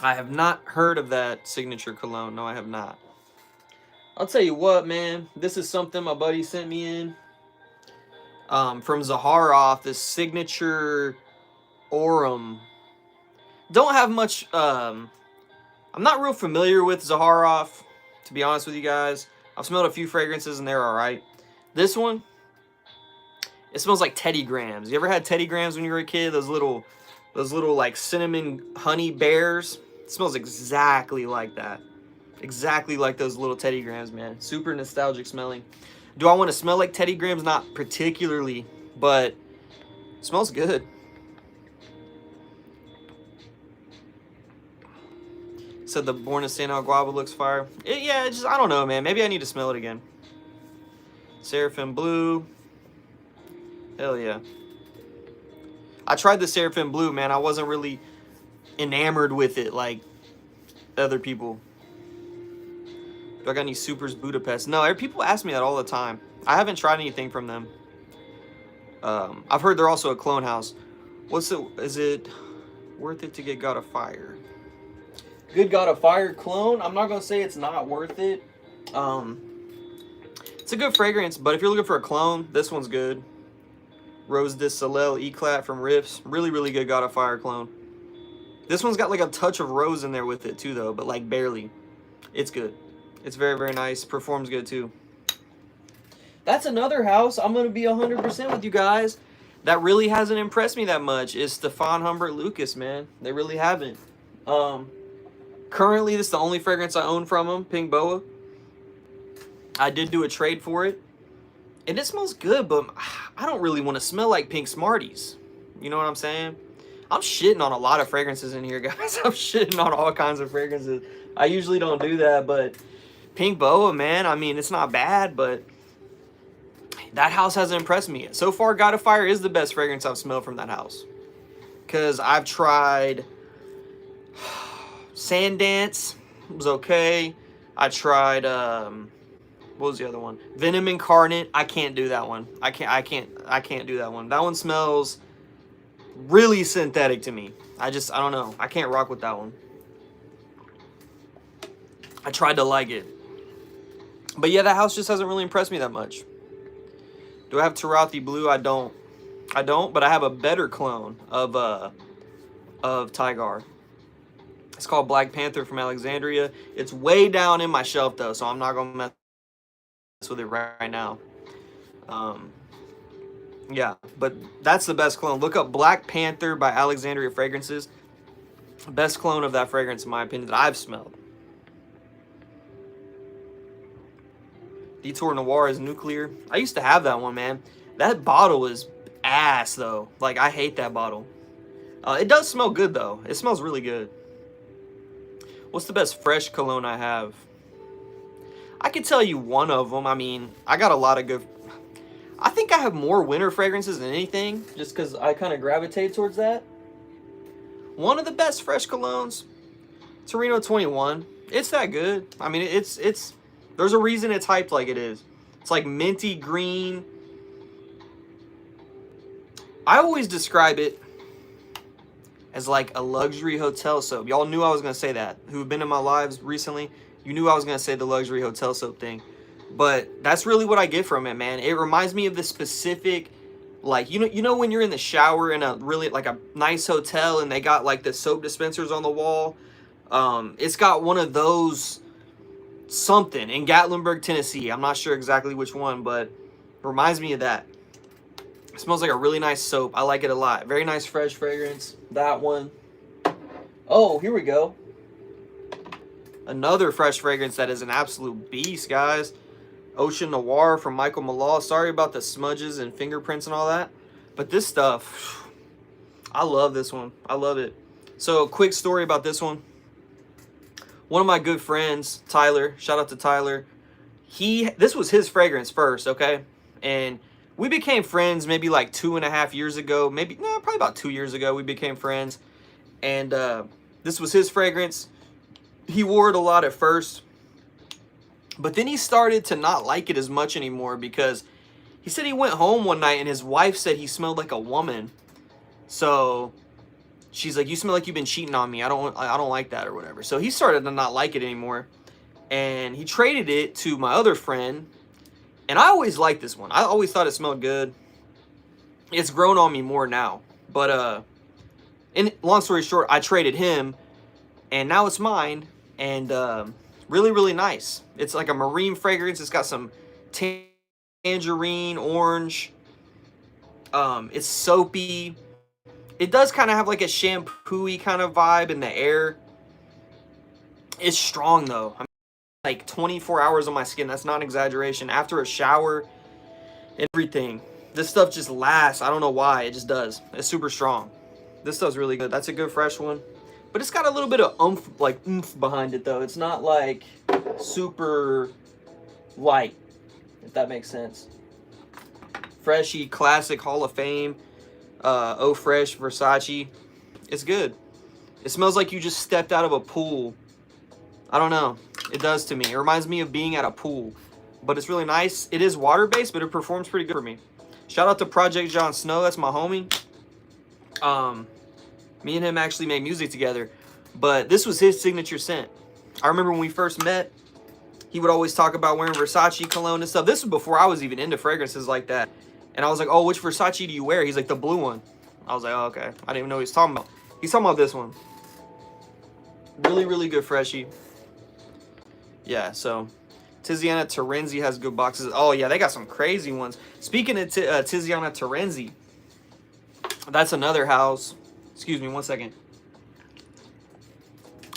I have not heard of that signature cologne. No, I have not. I'll tell you what, man. This is something my buddy sent me in. From Zaharoff, this signature Aurum. Don't have much... I'm not real familiar with Zaharoff, to be honest with you guys. I've smelled a few fragrances and they're alright. This one, it smells like Teddy Grahams. You ever had Teddy Grahams when you were a kid? Those little like cinnamon honey bears? It smells exactly like that. Exactly like those little Teddy Grahams, man. Super nostalgic smelling. Do I want to smell like Teddy Grahams? Not particularly, but it smells good. Said the Born to Santa Guava looks fire. Yeah, I don't know, man. Maybe I need to smell it again. Seraphim Blue. Hell yeah. I tried the Seraphim Blue, man. I wasn't really enamored with it like other people. Do I got any Supers Budapest? No, people ask me that all the time. I haven't tried anything from them. I've heard they're also a clone house. Is it worth it to get God of Fire? Good God of Fire clone? I'm not going to say it's not worth it. It's a good fragrance, but if you're looking for a clone, this one's good. Rose de Soleil Eclat from Riffs. Really, really good God of Fire clone. This one's got like a touch of rose in there with it too, though, but like barely. It's good. It's very, very nice. Performs good too. That's another house. I'm going to be 100% with you guys. That really hasn't impressed me that much is Stefan Humbert Lucas, man. They really haven't. Currently, this is the only fragrance I own from them, Pink Boa. I did do a trade for it. And it smells good, but I don't really want to smell like Pink Smarties. You know what I'm saying? I'm shitting on a lot of fragrances in here, guys. I'm shitting on all kinds of fragrances. I usually don't do that, but Pink Boa, man, I mean, it's not bad, but that house hasn't impressed me. So far, God of Fire is the best fragrance I've smelled from that house. Because I've tried Sand Dance. It was okay. I tried, what was the other one? Venom Incarnate. I can't do that one. I can't do that one. That one smells really synthetic to me. I don't know. I can't rock with that one. I tried to like it. But yeah, that house just hasn't really impressed me that much. Do I have Tarathi Blue? I don't, but I have a better clone of Tygar. It's called Black Panther from Alexandria. It's way down in my shelf though, so I'm not gonna mess with it right now. Yeah, but that's the best clone. Look up Black Panther by Alexandria Fragrances. Best clone of that fragrance, in my opinion, that I've smelled. Detour Noir is nuclear. I used to have that one, man. That bottle is ass, though. Like, I hate that bottle. It does smell good, though. It smells really good. What's the best fresh cologne I have? I could tell you one of them. I mean, I got a lot of good... I think I have more winter fragrances than anything, just because I kind of gravitate towards that. One of the best fresh colognes, Torino 21. It's that good. I mean, it's there's a reason it's hyped like it is. It's like minty green. I always describe it as like a luxury hotel soap. Y'all knew I was going to say that. Who've been in my lives recently, you knew I was going to say the luxury hotel soap thing. But that's really what I get from it, man. It reminds me of the specific, like, you know when you're in the shower in a really, like, a nice hotel and they got, like, the soap dispensers on the wall? It's got one of those something in Gatlinburg, Tennessee. I'm not sure exactly which one, but it reminds me of that. It smells like a really nice soap. I like it a lot. Very nice fresh fragrance. That one. Oh, here we go. Another fresh fragrance that is an absolute beast, guys. Ocean Noir from Michael Malal. Sorry about the smudges and fingerprints and all that. But this stuff, I love this one. I love it. So, quick story about this one. One of my good friends, Tyler, shout out to Tyler. This was his fragrance first, okay? And we became friends maybe like 2.5 years ago. Probably about 2 years ago we became friends. And this was his fragrance. He wore it a lot at first. But then he started to not like it as much anymore because he said he went home one night and his wife said he smelled like a woman. So she's like, "You smell like you've been cheating on me. I don't like that," or whatever. So he started to not like it anymore. And he traded it to my other friend. And I always liked this one. I always thought it smelled good. It's grown on me more now. But and long story short, I traded him and now it's mine. And really, really nice. It's like a marine fragrance. It's got some tangerine, orange. It's soapy. It does kind of have like a shampoo-y kind of vibe in the air. It's strong though. I mean, like 24 hours on my skin. That's not an exaggeration. After a shower and everything, this stuff just lasts. I don't know why. It just does. It's super strong. This stuff's really good. That's a good fresh one. But it's got a little bit of oomph behind it, though. It's not, like, super light, if that makes sense. Freshy, classic, Hall of Fame, Eau Fresh, Versace. It's good. It smells like you just stepped out of a pool. I don't know. It does to me. It reminds me of being at a pool. But it's really nice. It is water-based, but it performs pretty good for me. Shout out to Project Jon Snow. That's my homie. Me and him actually made music together. But this was his signature scent. I remember when we first met, he would always talk about wearing Versace cologne and stuff. This was before I was even into fragrances like that. And I was like, oh, which Versace do you wear? He's like, the blue one. I was like, oh, okay. I didn't even know what he was talking about. He's talking about this one. Really, really good freshie. Yeah, so Tiziana Terenzi has good boxes. Oh, yeah, they got some crazy ones. Speaking of Tiziana Terenzi, that's another house. Excuse me, 1 second.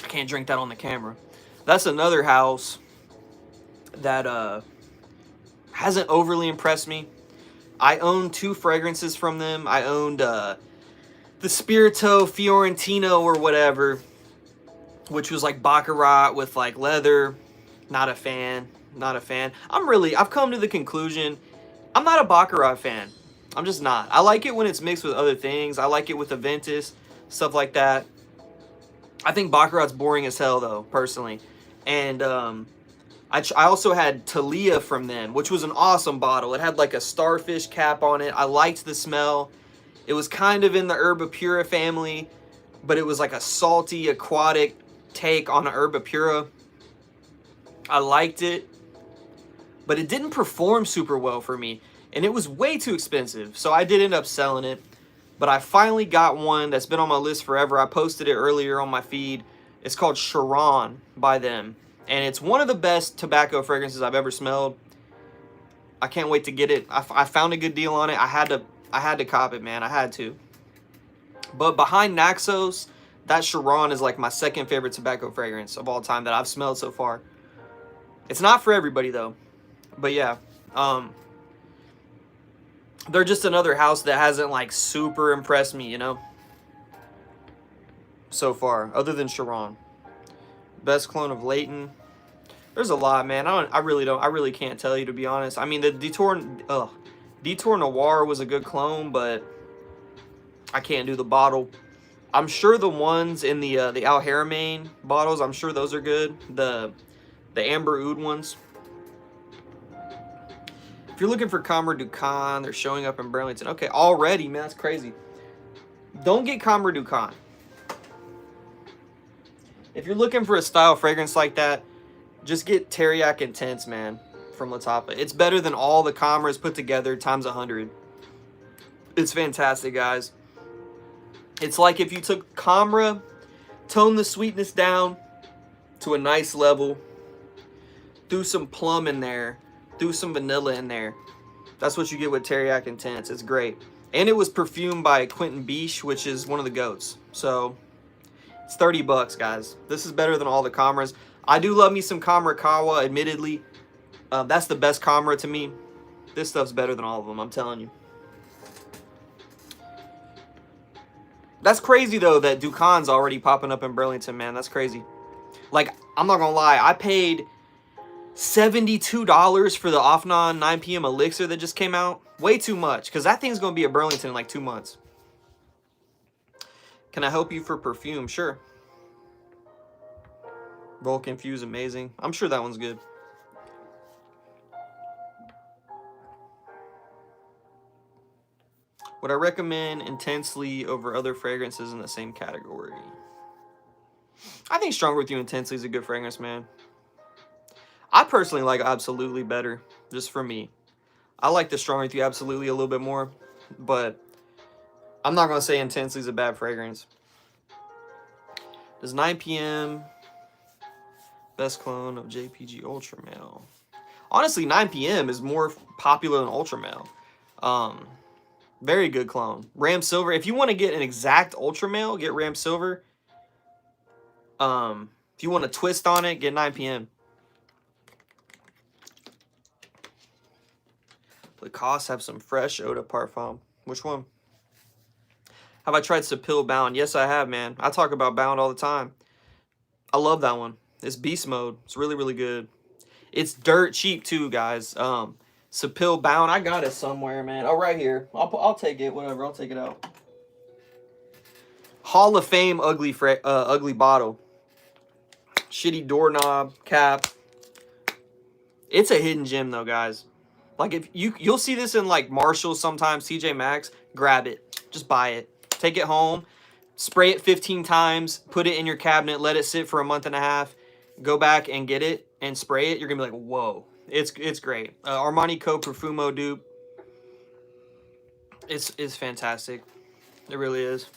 I can't drink that on the camera. That's another house that hasn't overly impressed me. I own 2 fragrances from them. I owned the Spirito Fiorentino or whatever, which was like Baccarat with like leather. Not a fan. Not a fan. I've come to the conclusion, I'm not a Baccarat fan. I'm just not. I like it when it's mixed with other things. I like it with Aventus, stuff like that. I think Baccarat's boring as hell though, personally. And I also had Talia from them, which was an awesome bottle. It had like a starfish cap on it. I liked the smell. It was kind of in the Herba Pura family, but it was like a salty, aquatic take on a Herba Pura. I liked it, but it didn't perform super well for me, and it was way too expensive, so I did end up selling it. But I finally got one that's been on my list forever. I posted it earlier on my feed. It's called Chiron by them, and it's one of the best tobacco fragrances I've ever smelled. I can't wait to get it. I found a good deal on it. I had to cop it, man. I had to. But behind Naxos, that Chiron is like my second favorite tobacco fragrance of all time that I've smelled so far. It's not for everybody though. But yeah, they're just another house that hasn't like super impressed me, you know, so far, other than Chiron. Best clone of Leighton. There's a lot, man. I really can't tell you, to be honest. I mean, the Detour Noir was a good clone, but I can't do the bottle. I'm sure the ones in the Al Haramain bottles, I'm sure those are good. The Amber Oud ones. If you're looking for Comre Ducan, they're showing up in Burlington. Okay, already, man, that's crazy. Don't get Comre Ducan. If you're looking for a style fragrance like that, just get Teriyaki Intense, man, from La Tapa. It's better than all the Comres put together times 100. It's fantastic, guys. It's like if you took Comre, toned the sweetness down to a nice level, threw some plum in there, threw some vanilla in there. That's what you get with Teriyaki Intense. It's great. And it was perfumed by Quentin Biche, which is one of the GOATs. So it's $30, guys. This is better than all the Comres. I do love me some Comre Kawa, admittedly. That's the best Comre to me. This stuff's better than all of them, I'm telling you. That's crazy, though, that Ducan's already popping up in Burlington, man. That's crazy. Like, I'm not gonna lie. I paid $72 for the Offnon 9 p.m. Elixir that just came out. Way too much, because that thing's gonna be at Burlington in like 2 months. Can I help you for perfume? Sure. Vulcan Fuse, amazing. I'm sure that one's good. Would I recommend Intensely over other fragrances in the same category? I think Stronger With You Intensely is a good fragrance, man. I personally like Absolutely better, just for me. I like the Stronger With You Absolutely a little bit more, but I'm not going to say Intensely is a bad fragrance. Does 9 p.m. best clone of JPG Ultra Male? Honestly, 9 p.m. is more popular than Ultra Male. Very good clone. Ram Silver. If you want to get an exact Ultra Male, get Ram Silver. If you want to twist on it, get 9 p.m. Lacoste have some fresh eau de parfum. Which one? Have I tried Sapil Bound? Yes, I have, man. I talk about Bound all the time. I love that one. It's beast mode. It's really, really good. It's dirt cheap too, guys. Sapil Bound. I got it somewhere, man. Oh, right here. I'll take it. Whatever. I'll take it out. Hall of Fame ugly bottle. Shitty doorknob, cap. It's a hidden gem though, guys. Like if you'll see this in like Marshalls sometimes, TJ Maxx, grab it. Just buy it. Take it home, spray it 15 times, put it in your cabinet, let it sit for a month and a half, go back and get it and spray it. You're gonna be like, whoa. It's great. Armani Co Profumo dupe. It's fantastic. It really is.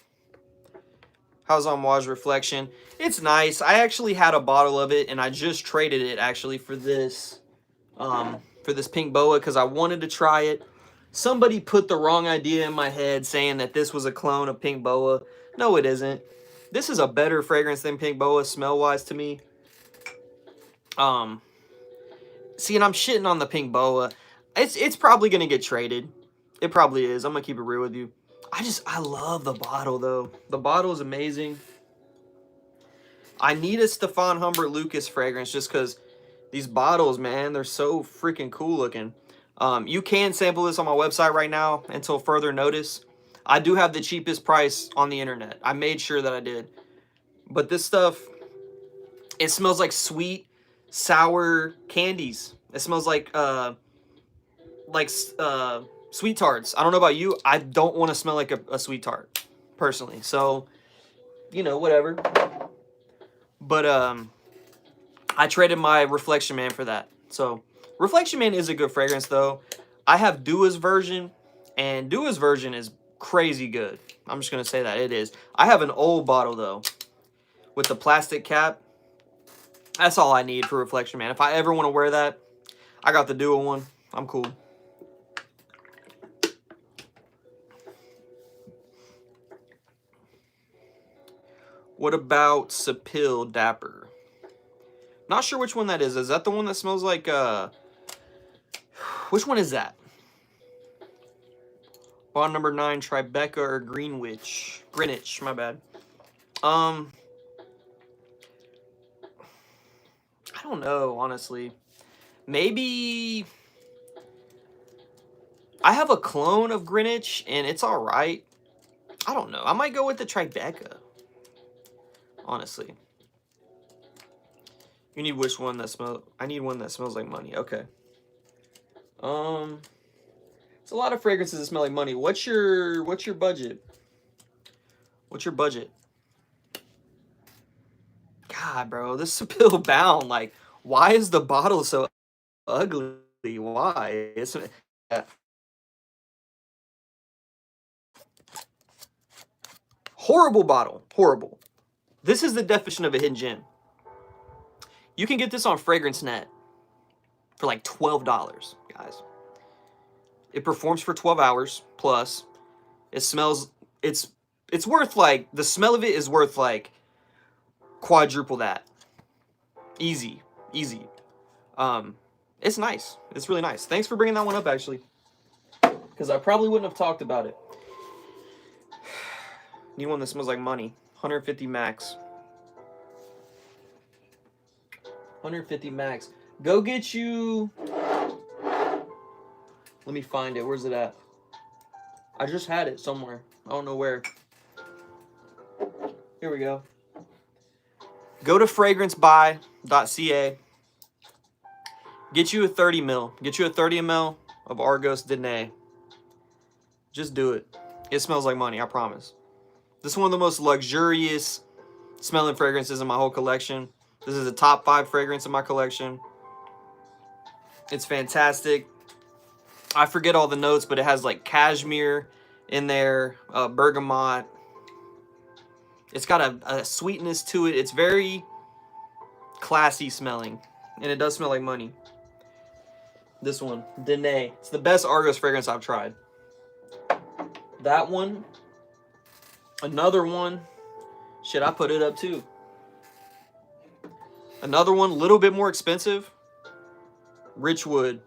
How's Amouage Reflection? It's nice. I actually had a bottle of it and I just traded it actually for this pink boa because I wanted to try it. Somebody put the wrong idea in my head saying that this was a clone of pink boa. No, it isn't. This is a better fragrance than pink boa smell-wise to me. See, and I'm shitting on the pink boa. It's probably gonna get traded. It probably is. I'm gonna keep it real with you. I love the bottle though. The bottle is amazing. I need a Stefan Humbert Lucas fragrance just because these bottles, man, they're so freaking cool looking. You can sample this on my website right now until further notice. I do have the cheapest price on the internet. I made sure that I did. But this stuff, it smells like sweet, sour candies. It smells like sweet tarts. I don't know about you. I don't want to smell like a sweet tart, personally. So, you know, whatever. But I traded my Reflection Man for that. So, Reflection Man is a good fragrance, though. I have Dua's version, and Dua's version is crazy good. I'm just going to say that. It is. I have an old bottle, though, with the plastic cap. That's all I need for Reflection Man. If I ever want to wear that, I got the Dua one. I'm cool. What about Sapil Dapper? Not sure which one that is. Is that the one that smells like, which one is that? Bond number 9, Tribeca or Greenwich? Greenwich, my bad. I don't know, honestly. Maybe... I have a clone of Greenwich, and it's alright. I don't know. I might go with the Tribeca. Honestly. You need which one that smells... I need one that smells like money. Okay. It's a lot of fragrances that smell like money. What's your budget? What's your budget? God, bro, this is Sapil Bound. Like, why is the bottle so ugly? Why? It's horrible bottle. Horrible. This is the definition of a hidden gem. You can get this on FragranceNet for like $12, guys. It performs for 12 hours plus. It smells, it's worth like, the smell of it is worth like quadruple that. Easy. It's nice. It's really nice. Thanks for bringing that one up, actually, because I probably wouldn't have talked about it. Need one that smells like money. 150 max. 150 max. Go get you... Let me find it. Where's it at? I just had it somewhere. I don't know where. Here we go. Go to fragrancebuy.ca. Get you a 30 ml. Get you a 30 ml of Argos Dene. Just do it. It smells like money, I promise. This is one of the most luxurious smelling fragrances in my whole collection. This is a top 5 fragrance in my collection. It's fantastic. I forget all the notes, but it has like cashmere in there, bergamot. It's got a sweetness to it. It's very classy smelling, and it does smell like money. This one, Dene. It's the best Argos fragrance I've tried. That one. Another one. Shit, I put it up too. Another one, a little bit more expensive. Richwood.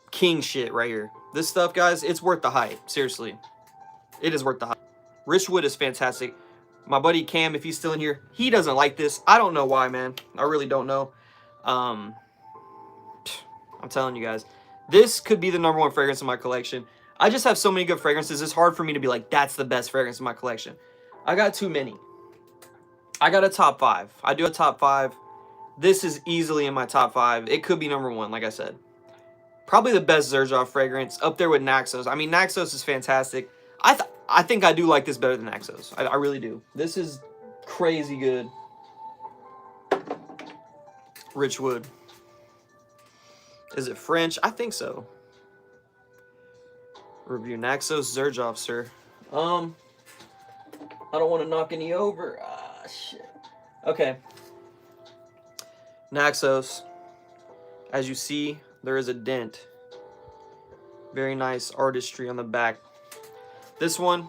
King shit right here. This stuff, guys, it's worth the hype. Seriously. It is worth the hype. Richwood is fantastic. My buddy Cam, if he's still in here, he doesn't like this. I don't know why, man. I really don't know. I'm telling you guys. This could be the #1 fragrance in my collection. I just have so many good fragrances. It's hard for me to be like, that's the best fragrance in my collection. I got too many. I got a top 5. I do a top 5. This is easily in my top 5. It could be number 1, like I said. Probably the best Zerjoff fragrance, up there with Naxos. I mean, Naxos is fantastic. I think I do like this better than Naxos. I really do. This is crazy good. Richwood. Is it French? I think so. Review Naxos Zerjoff, sir. I don't want to knock any over. Ah, shit. Okay. Naxos. As you see, there is a dent. Very nice artistry on the back. This one,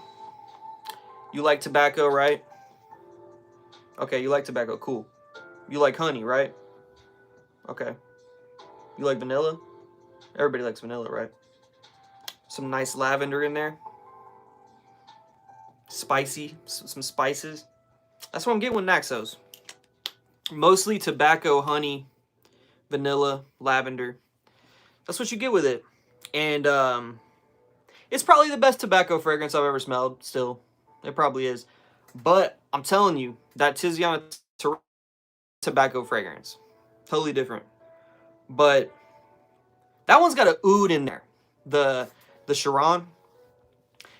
you like tobacco, right? Okay, you like tobacco. Cool. You like honey, right? Okay. You like vanilla? Everybody likes vanilla, right? Some nice lavender in there. Spicy. Some spices. That's what I'm getting with Naxos. Mostly tobacco, honey, vanilla, lavender. That's what you get with it. And it's probably the best tobacco fragrance I've ever smelled, still. It probably is. But I'm telling you, that Tiziana tobacco fragrance, totally different. But that one's got a oud in there. The Chiron,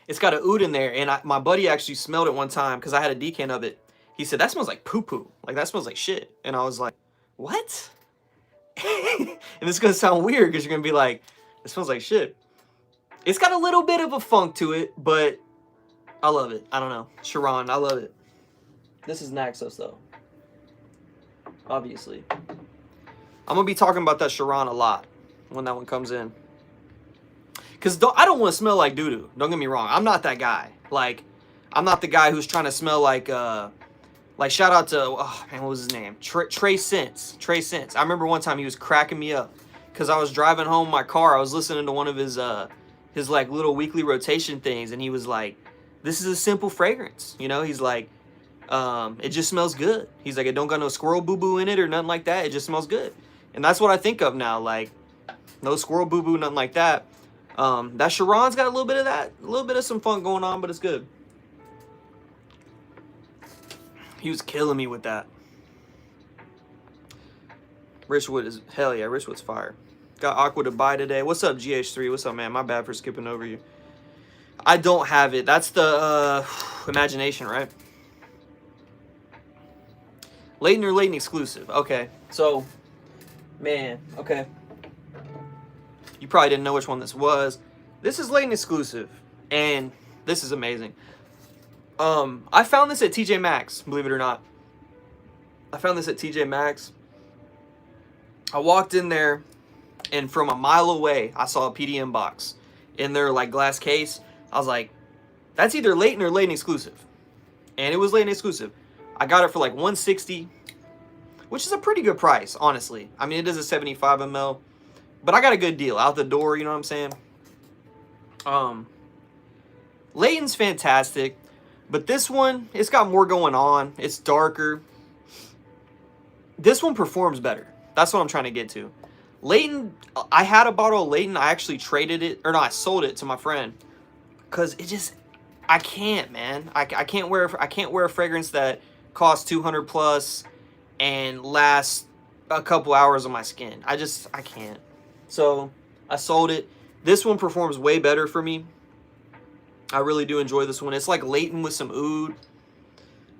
it's got a oud in there. And my buddy actually smelled it one time because I had a decant of it. He said, that smells like poo-poo. Like, that smells like shit. And I was like, what? And it's going to sound weird because you're going to be like, it smells like shit. It's got a little bit of a funk to it, but I love it. I don't know. Chiron, I love it. This is Naxos, though. Obviously. I'm going to be talking about that Chiron a lot when that one comes in. Because I don't want to smell like doo-doo. Don't get me wrong. I'm not that guy. Like, I'm not the guy who's trying to smell like shout out to, oh, man, what was his name? Trey Sense. Trey Sense. I remember one time he was cracking me up. Because I was driving home in my car. I was listening to one of his like little weekly rotation things. And he was like, this is a simple fragrance. You know, he's like, it just smells good. He's like, it don't got no squirrel boo-boo in it or nothing like that. It just smells good. And that's what I think of now. Like, no squirrel boo-boo, nothing like that. That Chiron's got a little bit of that. A little bit of some funk going on, but it's good. He was killing me with that. Richwood is, hell yeah, Richwood's fire. Got Aqua to buy today. What's up, GH3? What's up, man? My bad for skipping over you. I don't have it. That's the Imagination, right? Leighton or Leighton exclusive. Okay. So, man, okay. You probably didn't know which one this was. This is Leighton exclusive. And this is amazing. I found this at TJ Maxx, believe it or not. I found this at TJ Maxx. I walked in there, and from a mile away, I saw a PDM box in their like glass case. I was like, that's either Leighton or Leighton exclusive. And it was Leighton exclusive. I got it for like $160, which is a pretty good price, honestly. I mean, it is a 75 ml, but I got a good deal out the door, you know what I'm saying? Leighton's fantastic, but this one, it's got more going on. It's darker. This one performs better. That's what I'm trying to get to. Leighton, I had a bottle of Leighton. I actually traded it, or no, I sold it to my friend. Because it just, I can't, man. I can't wear a fragrance that costs 200 plus and lasts a couple hours on my skin. I can't. So I sold it. This one performs way better for me. I really do enjoy this one. It's like Leighton with some oud.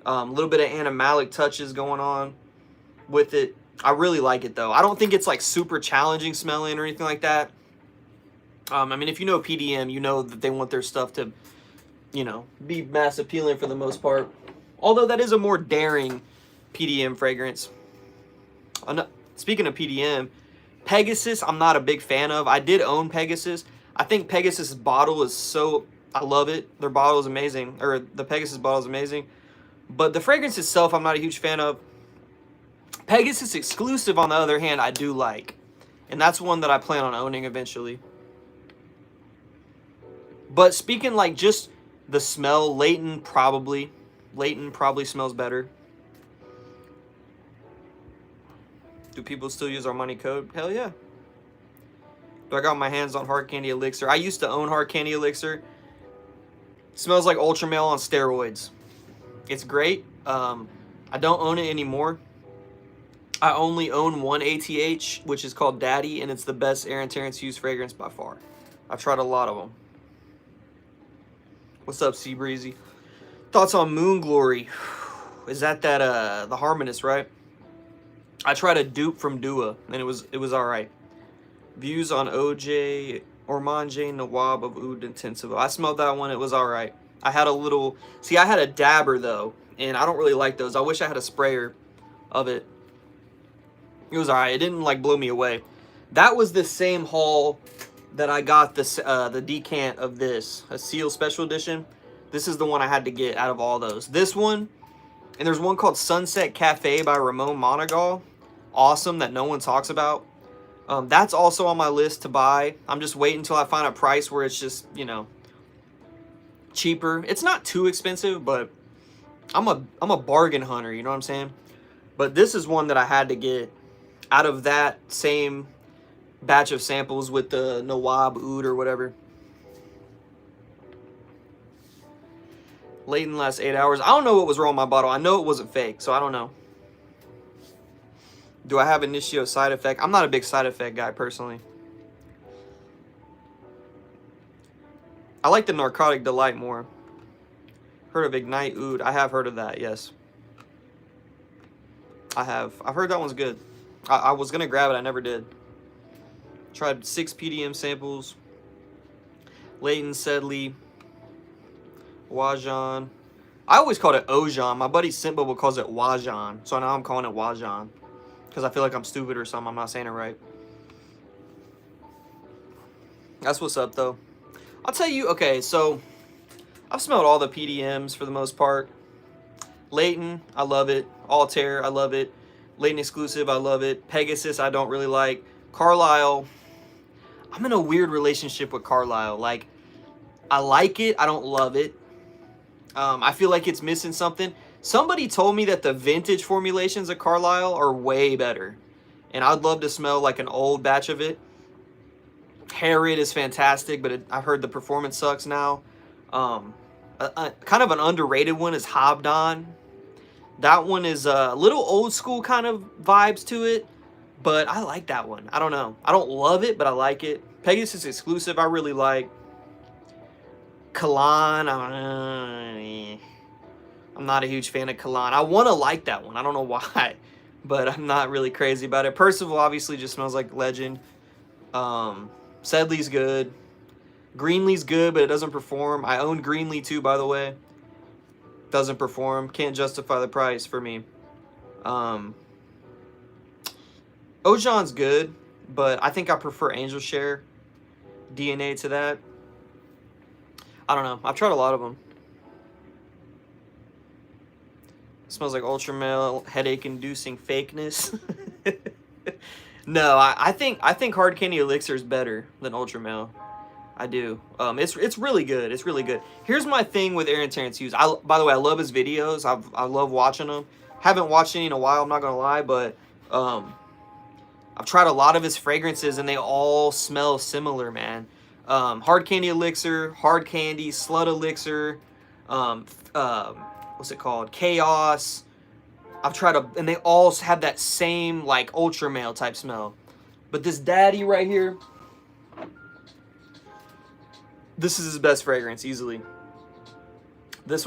A little bit of animalic touches going on with it. I really like it, though. I don't think it's like super challenging smelling or anything like that. I mean, if you know PDM, you know that they want their stuff to, you know, be mass appealing for the most part. Although that is a more daring PDM fragrance. Speaking of PDM, Pegasus, I'm not a big fan of. I did own Pegasus. I think Pegasus' bottle is so, I love it. Their bottle is amazing, or the Pegasus bottle is amazing. But the fragrance itself, I'm not a huge fan of. Pegasus exclusive, on the other hand, I do like. And that's one that I plan on owning eventually. But speaking like just the smell, Leighton probably smells better. Do people still use our money code? Hell yeah. Do I got my hands on Hard Candy Elixir? I used to own Hard Candy Elixir. It smells like Ultra Male on steroids. It's great. I I don't own it anymore. I only own one ATH, which is called Daddy, and it's the best Aaron Terrence Hughes fragrance by far. I've tried a lot of them. What's up, Sea Breezy? Thoughts on Moon Glory? Is that the Harmonious, right? I tried a dupe from Dua, and it was all right. Views on OJ Ormanje Nawab of Oud Intensivo. I smelled that one. It was all right. I had a little... See, I had a dabber, though, and I don't really like those. I wish I had a sprayer of it. It was all right. It didn't, like, blow me away. That was the same haul that I got the decant of this. A Seal Special Edition. This is the one I had to get out of all those. This one, and there's one called Sunset Cafe by Ramon Monegal. Awesome, that no one talks about. That's also on my list to buy. I'm just waiting until I find a price where it's just, you know, cheaper. It's not too expensive, but I'm a bargain hunter, you know what I'm saying? But this is one that I had to get out of that same batch of samples with the Nawab Oud or whatever. Late in the last 8 hours. I don't know what was wrong with my bottle. I know it wasn't fake, so I don't know. Do I have Initio side effect? I'm not a big side effect guy, personally. I like the Narcotic Delight more. Heard of Ignite Oud? I have heard of that, yes. I have. I've heard that one's good. I was going to grab it. I never did. Tried 6 PDM samples. Leighton, Sedley, Wajan. I always called it Ojan. My buddy Simple calls it Wajan. So now I'm calling it Wajan. Because I feel like I'm stupid or something. I'm not saying it right. That's what's up, though. I'll tell you, okay, so I've smelled all the PDMs for the most part. Leighton, I love it. Altair, I love it. Leighton Exclusive, I love it. Pegasus, I don't really like. Carlisle, I'm in a weird relationship with Carlisle. Like, I like it. I don't love it. I feel like it's missing something. Somebody told me that the vintage formulations of Carlisle are way better. And I'd love to smell like an old batch of it. Harriet is fantastic, but I've heard the performance sucks now. Kind of an underrated one is Hobdon. That one is a little old school kind of vibes to it. But I like that one. I don't know. I don't love it, but I like it. Pegasus Exclusive, I really like. Kalan, I'm not a huge fan of Kalan. I want to like that one. I don't know why, but I'm not really crazy about it. Percival obviously just smells like legend. Sedley's good. Greenlee's good, but it doesn't perform. I own Greenlee too, by the way. Doesn't perform. Can't justify the price for me. Ojan's good, but I think I prefer Angel Share DNA to that. I don't know. I've tried a lot of them. Smells like Ultra Male, headache-inducing fakeness. No, I think Hard Candy Elixir is better than Ultra Male. I do. It's really good. It's really good. Here's my thing with Aaron Terrence Hughes. By the way, I love his videos. I love watching them. Haven't watched any in a while. I'm not gonna lie, but I've tried a lot of his fragrances, and they all smell similar, man. Hard Candy Elixir, Hard Candy, Slut Elixir, what's it called? Chaos. I've tried and they all have that same, like, Ultra Male type smell. But this Daddy right here, this is his best fragrance, easily. This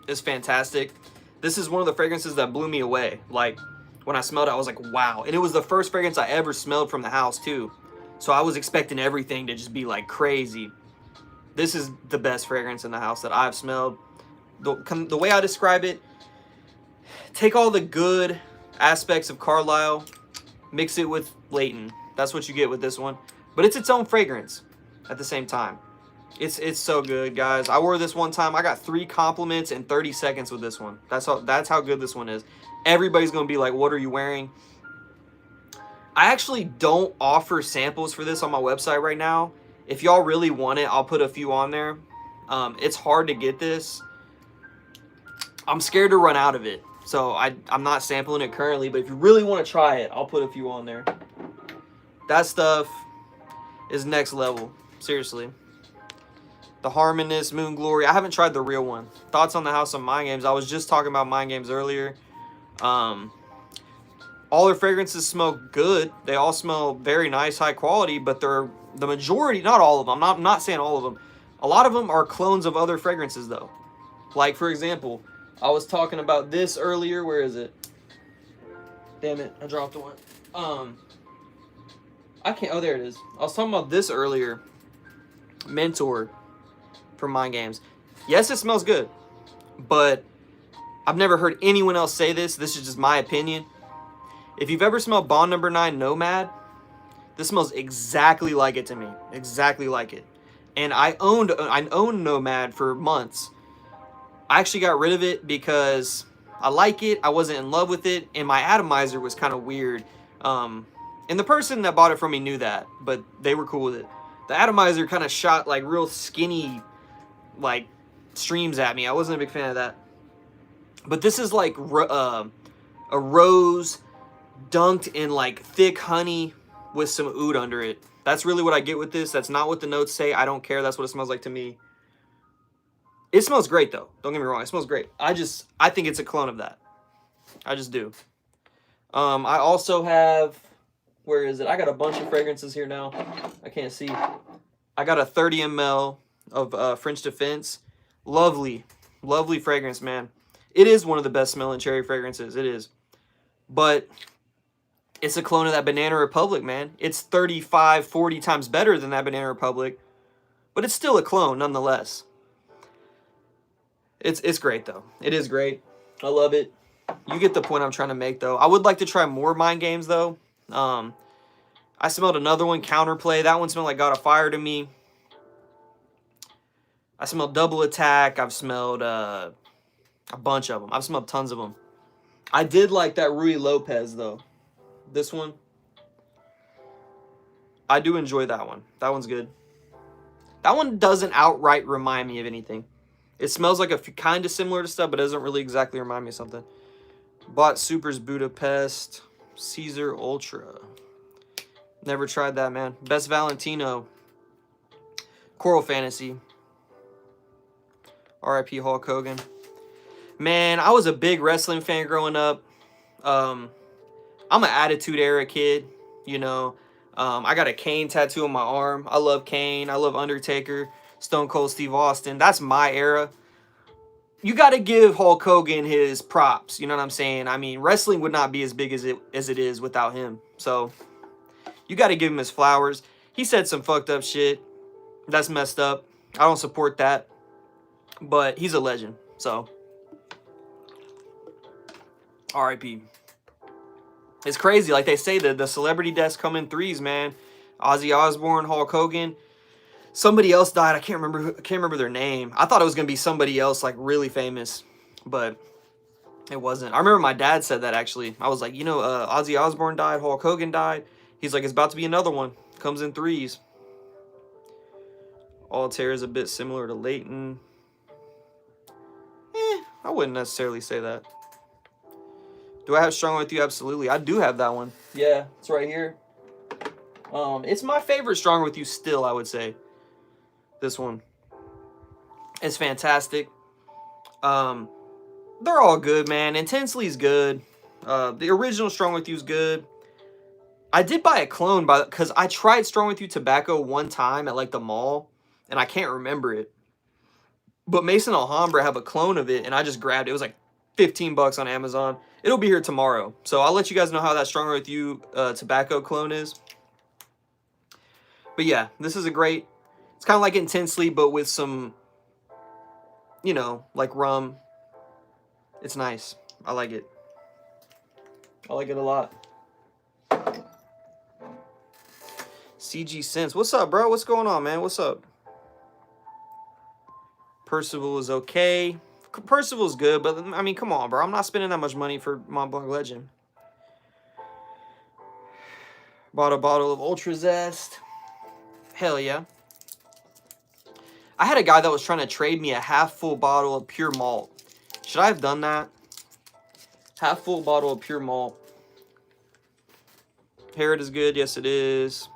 is fantastic. This is one of the fragrances that blew me away. Like, when I smelled it, I was like, wow. And it was the first fragrance I ever smelled from the house, too. So I was expecting everything to just be, like, crazy. This is the best fragrance in the house that I've smelled. The way I describe it, take all the good aspects of Carlisle, mix it with Leighton. That's what you get with this one. But it's its own fragrance at the same time. It's so good, guys. I wore this one time. I got 3 compliments in 30 seconds with this one. That's how good this one is. Everybody's going to be like, what are you wearing? I actually don't offer samples for this on my website right now. If y'all really want it, I'll put a few on there. It's hard to get this. I'm scared to run out of it. So I'm not sampling it currently, but if you really want to try it, I'll put a few on there. That stuff is next level. Seriously. The Harmonious, Moon Glory. I haven't tried the real one. Thoughts on the House of Mind Games. I was just talking about Mind Games earlier. All their fragrances smell good. They all smell very nice, high quality, but they're the majority, not all of them. I'm not saying all of them. A lot of them are clones of other fragrances, though. Like, for example, I was talking about this earlier. Where is it? Damn it, I dropped one. I can't. Oh, there it is. I was talking about this earlier. Mentor from Mind Games. Yes, it smells good, but I've never heard anyone else say this. This is just my opinion. If you've ever smelled Bond Number 9 Nomad, this smells exactly like it to me. Exactly like it. And I owned Nomad for months. I actually got rid of it because I like it. I wasn't in love with it, and my atomizer was kind of weird. And the person that bought it from me knew that, but they were cool with it. The atomizer kind of shot like real skinny, like streams at me. I wasn't a big fan of that. But this is like a rose dunked in like thick honey with some oud under it. That's really what I get with this. That's not what the notes say. I don't care. That's what it smells like to me. It smells great though. Don't get me wrong. It smells great. I think it's a clone of that. I just do. I also have, where is it? I got a bunch of fragrances here now. I can't see. I got a 30 ml of French Defense. Lovely, lovely fragrance, man. It is one of the best smelling cherry fragrances. It is. But it's a clone of that Banana Republic, man. It's 35, 40 times better than that Banana Republic. But it's still a clone, nonetheless. It's great, though. It is great. I love it. You get the point I'm trying to make, though. I would like to try more Mind Games, though. I smelled another one, Counterplay. That one smelled like God of Fire to me. I smelled Double Attack. I've smelled a bunch of them. I've smelled tons of them. I did like that Rui Lopez, though. This one. I do enjoy that one. That one's good. That one doesn't outright remind me of anything. It smells like a kind of similar to stuff, but it doesn't really exactly remind me of something. Bought Supers Budapest. Caesar Ultra. Never tried that, man. Best Valentino. Coral Fantasy. R.I.P. Hulk Hogan. Man, I was a big wrestling fan growing up. I'm an Attitude Era kid, you know. I got a Kane tattoo on my arm. I love Kane. I love Undertaker. Stone Cold Steve Austin. That's my era. You got to give Hulk Hogan his props. You know what I'm saying? I mean, wrestling would not be as big as it is without him. So, you got to give him his flowers. He said some fucked up shit. That's messed up. I don't support that. But he's a legend. So, R.I.P. It's crazy. Like they say, the celebrity deaths come in threes, man. Ozzy Osbourne, Hulk Hogan. Somebody else died. I can't remember their name. I thought it was gonna be somebody else, like really famous, but it wasn't. I remember my dad said that actually. I was like, you know, Ozzy Osbourne died, Hulk Hogan died. He's like, it's about to be another one. Comes in threes. Altair is a bit similar to Leighton. I wouldn't necessarily say that. Do I have Strong With You? Absolutely. I do have that one. Yeah, it's right here. It's my favorite Strong With You still, I would say. This one. It's fantastic. They're all good, man. Intensely's good. The original Strong With You is good. I did buy a clone because I tried Strong With You tobacco one time at like the mall, and I can't remember it. But Mason Alhambra have a clone of it, and I just grabbed it. It was like $15 on Amazon. It'll be here tomorrow. So I'll let you guys know how that Stronger With You tobacco clone is. But yeah, this is a great... It's kind of like Intensely, but with some, you know, like rum. It's nice. I like it. I like it a lot. CG Sense. What's up, bro? What's going on, man? What's up? Percival is okay. Percival's good, but I mean, come on, bro. I'm not spending that much money for Mont Blanc Legend. Bought a bottle of Ultra Zest. Hell yeah. I had a guy that was trying to trade me a half-full bottle of pure malt. Should I have done that? Half-full bottle of pure malt. Harrod is good. Yes, it is.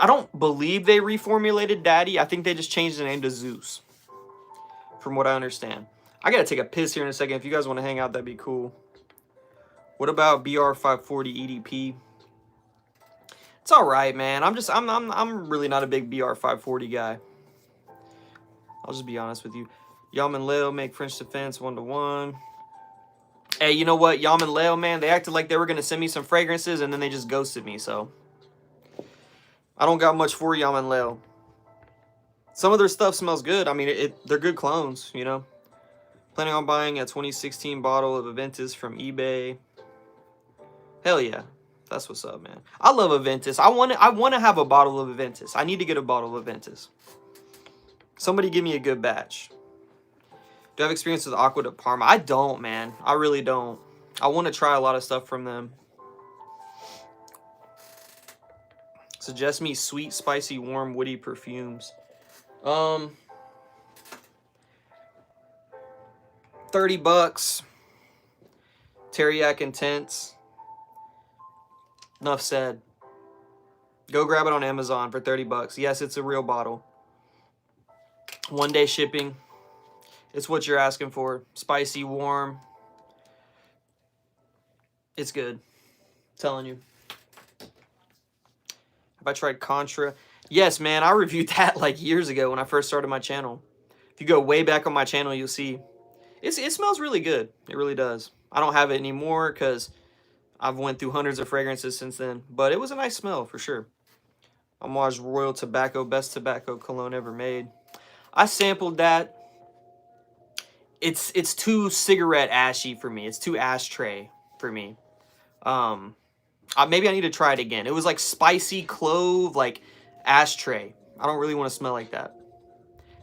I don't believe they reformulated Daddy. I think they just changed the name to Zeus, from what I understand. I gotta take a piss here in a second. If you guys want to hang out, that'd be cool. What about BR540 EDP? It's all right, man. I'm really not a big BR540 guy. I'll just be honest with you. Yam and Leo make French defense 1-1. Hey, you know what? Yam and Leo, man, they acted like they were gonna send me some fragrances and then they just ghosted me. So I don't got much for Yam and Leo. Some of their stuff smells good. I mean, they're good clones, you know. Planning on buying a 2016 bottle of Aventus from eBay. Hell yeah. That's what's up, man. I love Aventus. I want to have a bottle of Aventus. I need to get a bottle of Aventus. Somebody give me a good batch. Do I have experience with Aqua de Parma? I don't, man. I really don't. I want to try a lot of stuff from them. Suggest me sweet, spicy, warm, woody perfumes. 30 bucks. Teriyaki Intense. Enough said. Go grab it on Amazon for 30 bucks. Yes, it's a real bottle. 1-day shipping. It's what you're asking for. Spicy, warm. It's good. I'm telling you. Have I tried Contra? Yes, man. I reviewed that like years ago when I first started my channel. If you go way back on my channel, you'll see. It smells really good. It really does. I don't have it anymore because I've went through hundreds of fragrances since then. But it was a nice smell for sure. Homage Royal Tobacco. Best tobacco cologne ever made. I sampled that. It's too cigarette ashy for me. It's too ashtray for me. Maybe I need to try it again. It was like spicy clove, like ashtray. I don't really want to smell like that.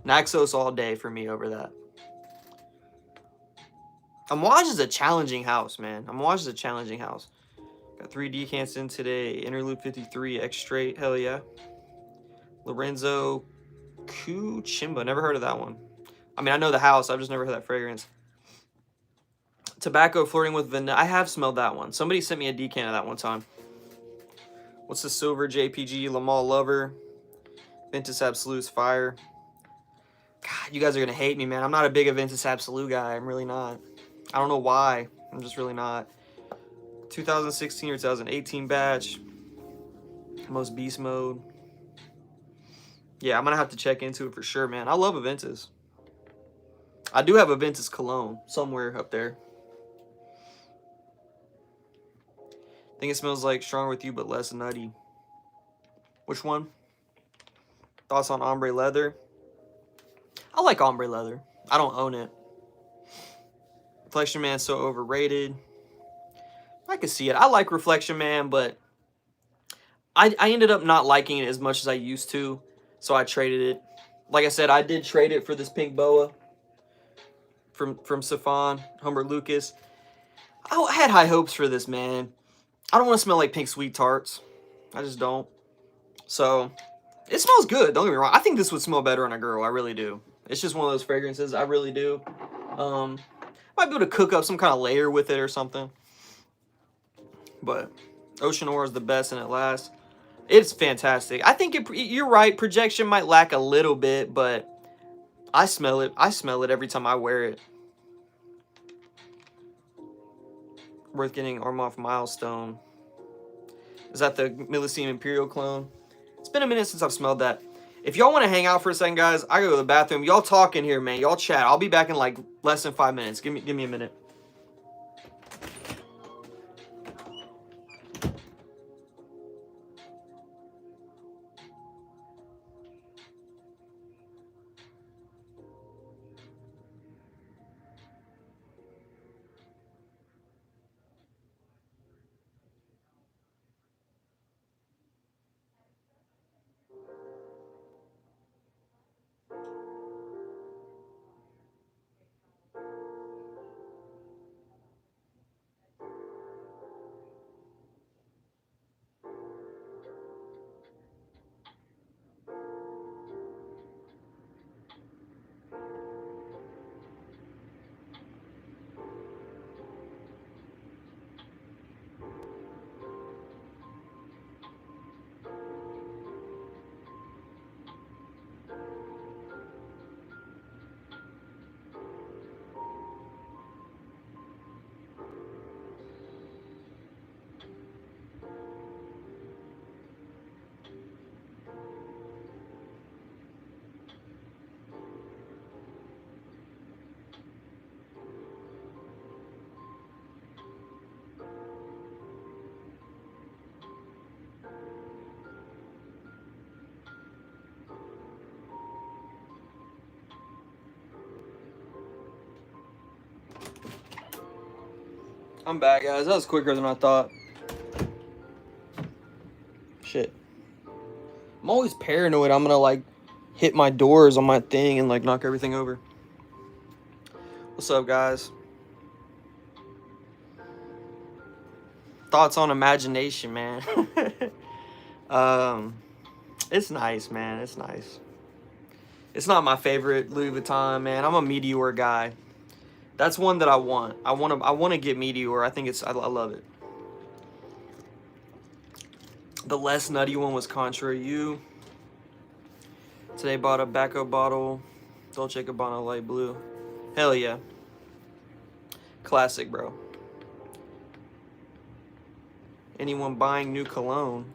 Naxos all day for me over that. Homage is a challenging house, man. Homage is a challenging house. Got 3 decants in today. Interlude 53, X straight. Hell yeah. Lorenzo Cuchimba. Never heard of that one. I mean, I know the house. I've just never heard that fragrance. Tobacco Flirting with Vanilla. I have smelled that one. Somebody sent me a decant of that one time. What's the Silver JPG? Lamal Lover. Ventus Absolute's Fire. God, you guys are going to hate me, man. I'm not a big Ventus Absolute guy. I'm really not. I don't know why. I'm just really not. 2016 or 2018 batch. Most beast mode. Yeah, I'm going to have to check into it for sure, man. I love Aventus. I do have Aventus cologne somewhere up there. I think it smells like Stronger With You, but less nutty. Which one? Thoughts on ombre leather? I like ombre leather. I don't own it. Reflection Man's so overrated. I can see it. I like Reflection Man, but I ended up not liking it as much as I used to, so I traded it. Like I said, I did trade it for this pink boa from Safon, Humber Lucas. I had high hopes for this, man. I don't want to smell like pink sweet tarts. I just don't. So, it smells good. Don't get me wrong. I think this would smell better on a girl. I really do. It's just one of those fragrances. I really do. Might be able to cook up some kind of layer with it or something. But Ocean Ore is the best and it lasts. It's fantastic. I think you're right. Projection might lack a little bit, but I smell it. I smell it every time I wear it. Worth getting Armoff Milestone. Is that the Millesine Imperial clone? It's been a minute since I've smelled that. If y'all want to hang out for a second, guys, I go to the bathroom. Y'all talk in here, man. Y'all chat. I'll be back in like less than 5 minutes. Give me a minute. I'm back, guys. That was quicker than I thought. Shit. I'm always paranoid I'm gonna, like, hit my doors on my thing and, like, knock everything over. What's up, guys? Thoughts on imagination, man. It's nice, man. It's nice. It's not my favorite Louis Vuitton, man. I'm a Meteor guy. That's one that I want. I want to get Meteor. I think I love it. The less nutty one was Contra U. Today bought a Bacco bottle. Dolce & Gabbana light blue. Hell yeah. Classic, bro. Anyone buying new cologne?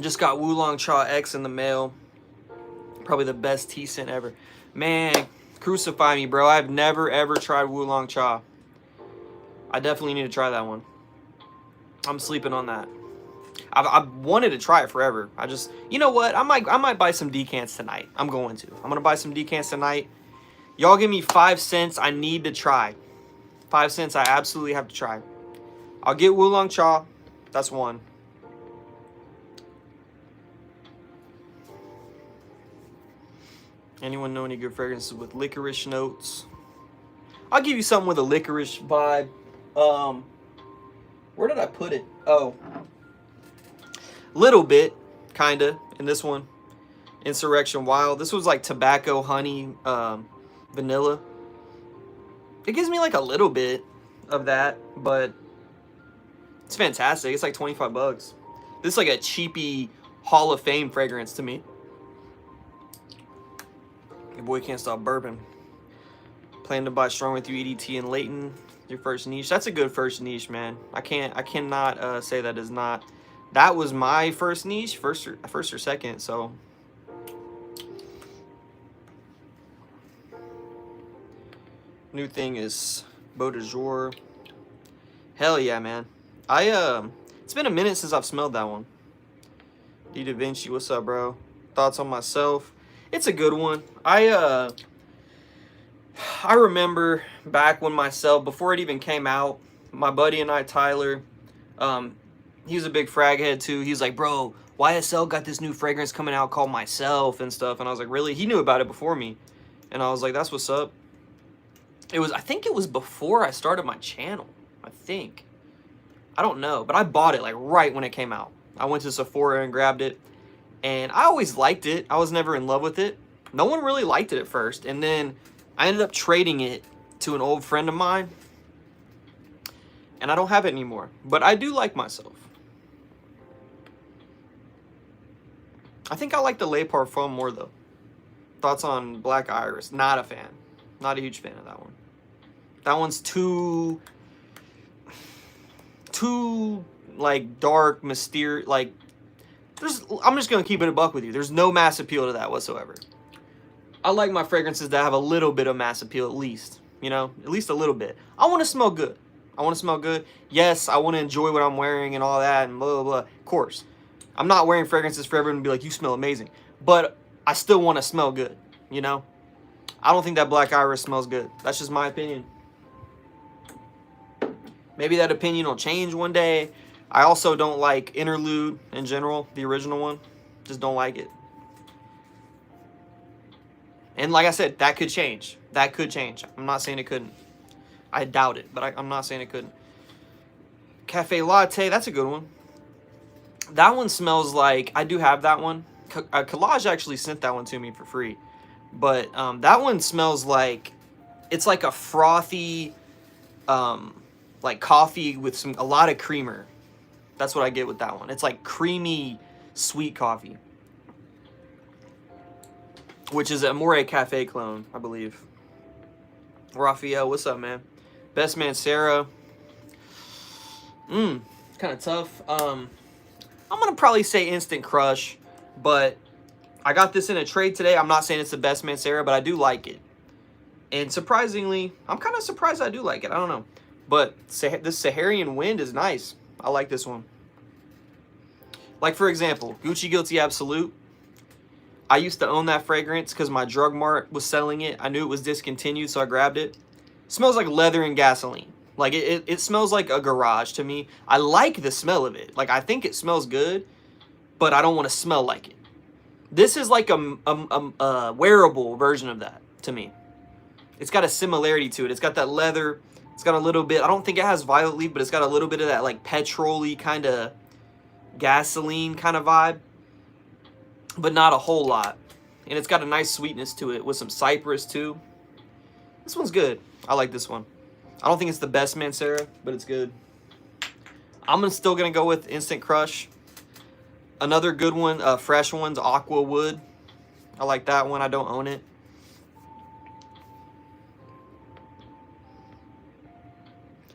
Just got Wulong Cha X in the mail. Probably the best tea scent ever. Man, crucify me, bro. I've never, ever tried Wulong Cha. I definitely need to try that one. I'm sleeping on that. I've wanted to try it forever. You know what? I might buy some decants tonight. I'm going to. I'm going to buy some decants tonight. Y'all give me 5 cents. I need to try. 5 cents. I absolutely have to try. I'll get Wulong Cha. That's one. Anyone know any good fragrances with licorice notes? I'll give you something with a licorice vibe. Where did I put it? Oh. Little bit, kinda, in this one. Insurrection Wild. This was like tobacco, honey, vanilla. It gives me like a little bit of that, but it's fantastic. It's like 25 bucks. This is like a cheapy Hall of Fame fragrance to me. Your boy can't stop burping. Plan to buy Strong With You EDT and Leighton. Your first niche. That's a good first niche, man. I cannot say that is not. That was my first niche, first or second. So new thing is Beau de Jour. Hell yeah, man. It's been a minute since I've smelled that one. D Da Vinci, what's up, bro? Thoughts on Myself? It's a good one. I remember back when Myself, before it even came out, my buddy and I, Tyler, he was a big frag head too. He's like, bro, YSL got this new fragrance coming out called Myself and stuff. And I was like, really? He knew about it before me. And I was like, that's what's up. I think it was before I started my channel. I think. I don't know. But I bought it like right when it came out. I went to Sephora and grabbed it. And I always liked it. I was never in love with it. No one really liked it at first. And then I ended up trading it to an old friend of mine. And I don't have it anymore. But I do like Myself. I think I like the Le Parfum more, though. Thoughts on Black Iris? Not a fan. Not a huge fan of that one. That one's too like, dark, mysterious, like... I'm just going to keep it a buck with you. There's no mass appeal to that whatsoever. I like my fragrances that have a little bit of mass appeal, at least. You know? At least a little bit. I want to smell good. I want to smell good. Yes, I want to enjoy what I'm wearing and all that and blah, blah, blah. Of course. I'm not wearing fragrances for everyone to be like, you smell amazing. But I still want to smell good. You know? I don't think that Black Iris smells good. That's just my opinion. Maybe that opinion will change one day. I also don't like Interlude in general, the original one. Just don't like it. And like I said, that could change. That could change. I'm not saying it couldn't. I doubt it, but I'm not saying it couldn't. Cafe Latte, that's a good one. That one smells like, I do have that one. Collage actually sent that one to me for free. But that one smells like, it's like a frothy, like coffee with a lot of creamer. That's what I get with that one. It's like creamy, sweet coffee. Which is a Amore Cafe clone, I believe. Raphael, what's up, man? Best Man Sarah. Kind of tough. I'm going to probably say Instant Crush. But I got this in a trade today. I'm not saying it's the Best Man Sarah, but I do like it. And surprisingly, I'm kind of surprised I do like it. I don't know. But this Saharian Wind is nice. I like this one. Like, for example, Gucci Guilty Absolute. I used to own that fragrance because my drug mart was selling it. I knew it was discontinued, so I grabbed it. It smells like leather and gasoline. Like, it smells like a garage to me. I like the smell of it. Like, I think it smells good, but I don't want to smell like it. This is like a wearable version of that to me. It's got a similarity to it. It's got that leather. It's got a little bit, I don't think it has violet leaf, but it's got a little bit of that like petrol-y kind of gasoline kind of vibe, but not a whole lot. And it's got a nice sweetness to it with some cypress too. This one's good. I like this one. I don't think it's the best Mancera, but it's good. I'm still going to go with Instant Crush. Another good one, fresh one's Aqua Wood. I like that one. I don't own it.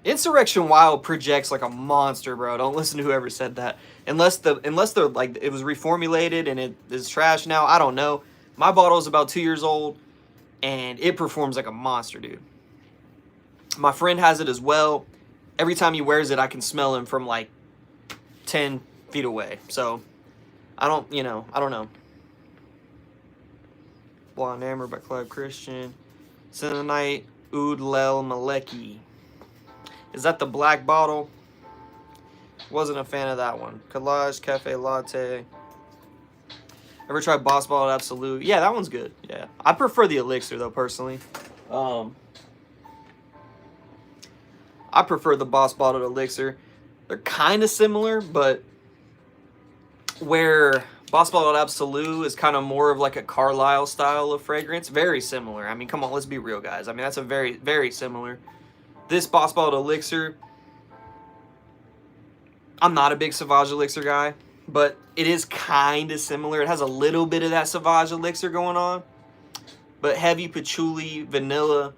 Insurrection Wild projects like a monster, bro. Don't listen to whoever said that. Unless they're like it was reformulated and it is trash now. I don't know. My bottle is about 2 years old and it performs like a monster, dude. My friend has it as well. Every time he wears it, I can smell him from like 10 feet away. So I don't know. Blonde Amber by Clive Christian. Cinnamite Oud Lel Maleki. Is that the black bottle? Wasn't a fan of that one. Collage Cafe Latte. Ever tried Boss Bottled Absolute? Yeah, that one's good. Yeah, I prefer the Elixir though, personally. I prefer the Boss Bottled Elixir. They're kind of similar, but where Boss Bottled Absolute is kind of more of like a Carlisle style of fragrance, very similar. I mean, come on, let's be real, guys. I mean, that's a very, very similar. This Boss Bottled Elixir, I'm not a big Sauvage Elixir guy, but it is kind of similar. It has a little bit of that Sauvage Elixir going on, but heavy patchouli, vanilla.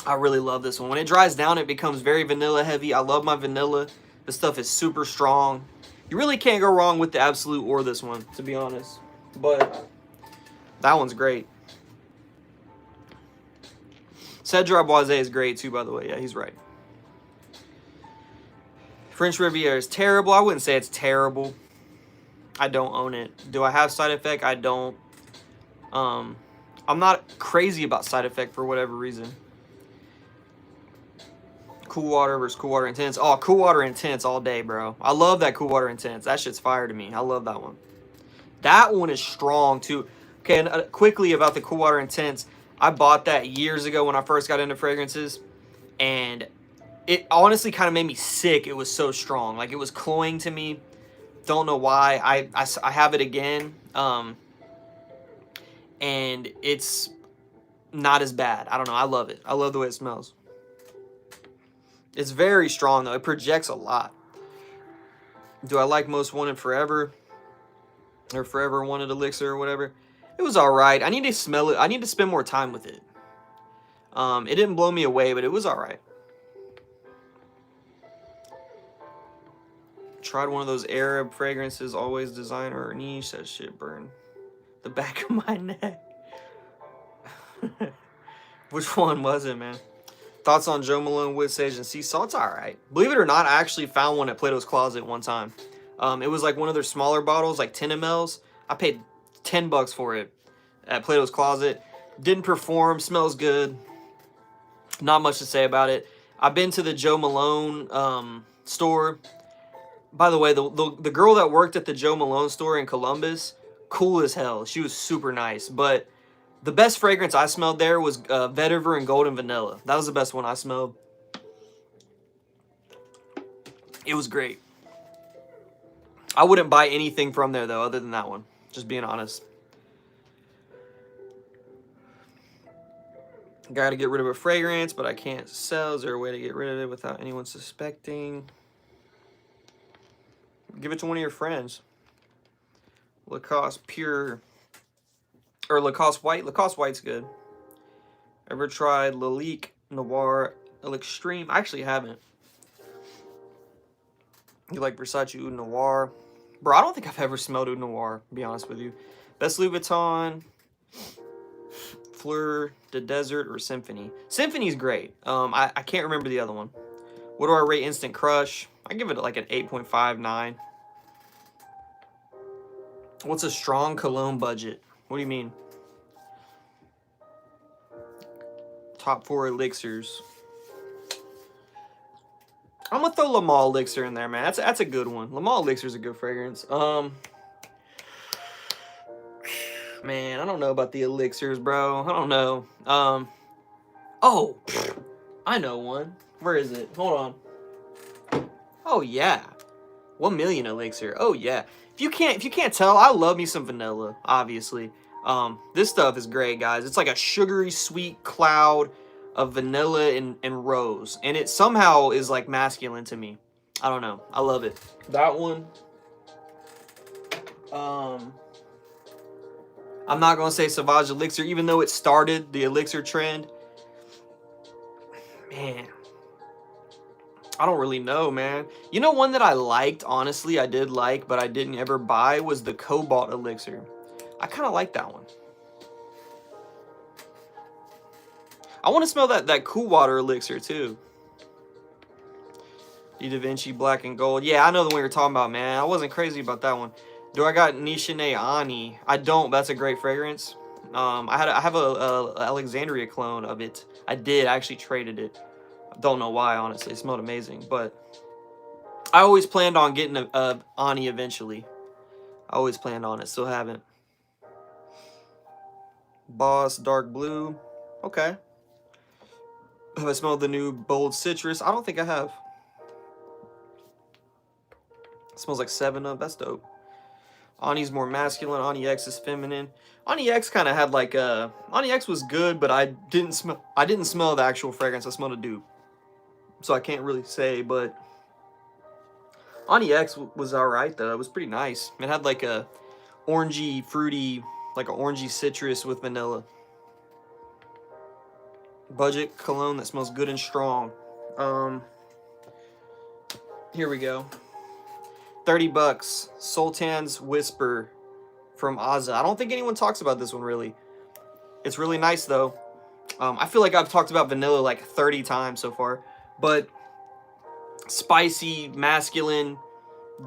I really love this one. When it dries down, it becomes very vanilla heavy. I love my vanilla. This stuff is super strong. You really can't go wrong with the Absolute or this one, to be honest. But that one's great. Cedar Boisé is great too, by the way. Yeah, he's right. French Riviera is terrible. I wouldn't say it's terrible. I don't own it. Do I have Side Effect? I don't. I'm not crazy about Side Effect for whatever reason. Cool Water versus Cool Water Intense. Oh, Cool Water Intense all day, bro. I love that Cool Water Intense. That shit's fire to me. I love that one. That one is strong too. Okay, and quickly about the Cool Water Intense. I bought that years ago when I first got into fragrances, and it honestly kind of made me sick. It was so strong. Like, it was cloying to me. Don't know why. I have it again, and it's not as bad. I don't know. I love it. I love the way it smells. It's very strong, though. It projects a lot. Do I like Most Wanted Forever? Or Forever Wanted Elixir or whatever? It was alright. I need to smell it. I need to spend more time with it. It didn't blow me away, but it was alright. Tried one of those Arab fragrances, always designer or niche. That shit burned the back of my neck. Which one was it, man? Thoughts on Joe Malone Wood Sage and Sea Salt's alright. Believe it or not, I actually found one at Plato's Closet one time. It was like one of their smaller bottles, like 10 mLs. I paid $10 for it at Plato's Closet. Didn't perform, smells good. Not much to say about it. I've been to the Joe Malone store. By the way, the girl that worked at the Joe Malone store in Columbus, cool as hell. She was super nice. But the best fragrance I smelled there was Vetiver and Golden Vanilla. That was the best one I smelled. It was great. I wouldn't buy anything from there, though, other than that one. Just being honest. Got to get rid of a fragrance, but I can't sell. Is there a way to get rid of it without anyone suspecting? Give it to one of your friends. Lacoste Pure. Or Lacoste White. Lacoste White's good. Ever tried Lalique Noir Extreme? I actually haven't. You like Versace Oud Noir? Bro, I don't think I've ever smelled Oud Noir, to be honest with you. Best Louis Vuitton, Fleur de Desert, or Symphony. Symphony's great. I can't remember the other one. What do I rate Instant Crush? I give it like an 8.59. What's a strong cologne budget? What do you mean? Top 4 elixirs. I'm gonna throw Lamal Elixir in there, man. That's a good one. Lamal Elixir is a good fragrance. Man, I don't know about the elixirs, bro. I don't know. Oh, I know one. Where is it? Hold on. Oh yeah, 1 million elixir. Oh yeah. If you can't tell, I love me some vanilla. Obviously, this stuff is great, guys. It's like a sugary sweet cloud of vanilla and rose, and it somehow is like masculine to me. I don't know. I love it. That one. I'm not gonna say Sauvage Elixir, even though it started the elixir trend. Man, I don't really know, man. You know, one that I liked, honestly, I did like, but I didn't ever buy was the Cobalt Elixir. I kind of like that one. I want to smell that Cool Water Elixir too. The Da Vinci Black and Gold. Yeah, I know the one you're talking about, man. I wasn't crazy about that one. Do I got Nishine Ani? I don't. That's a great fragrance. I have a Alexandria clone of it. I did. I actually traded it. Don't know why, honestly. It smelled amazing, but I always planned on getting a Ani eventually. I always planned on it. Still haven't. Boss Dark Blue. Okay. Have I smelled the new Bold Citrus? I don't think I have. It smells like 7-Up. That's dope. Ani's more masculine. Ani X is feminine. Ani X kind of had like a... Ani X was good, but I didn't smell the actual fragrance. I smelled a dupe. So I can't really say, but... Ani X was alright, though. It was pretty nice. It had like a orangey, fruity, like an orangey citrus with vanilla. Budget cologne that smells good and strong. Here we go. $30. Sultan's Whisper from Aza. I don't think anyone talks about this one really. It's really nice though. I feel like I've talked about vanilla like 30 times so far, but spicy, masculine,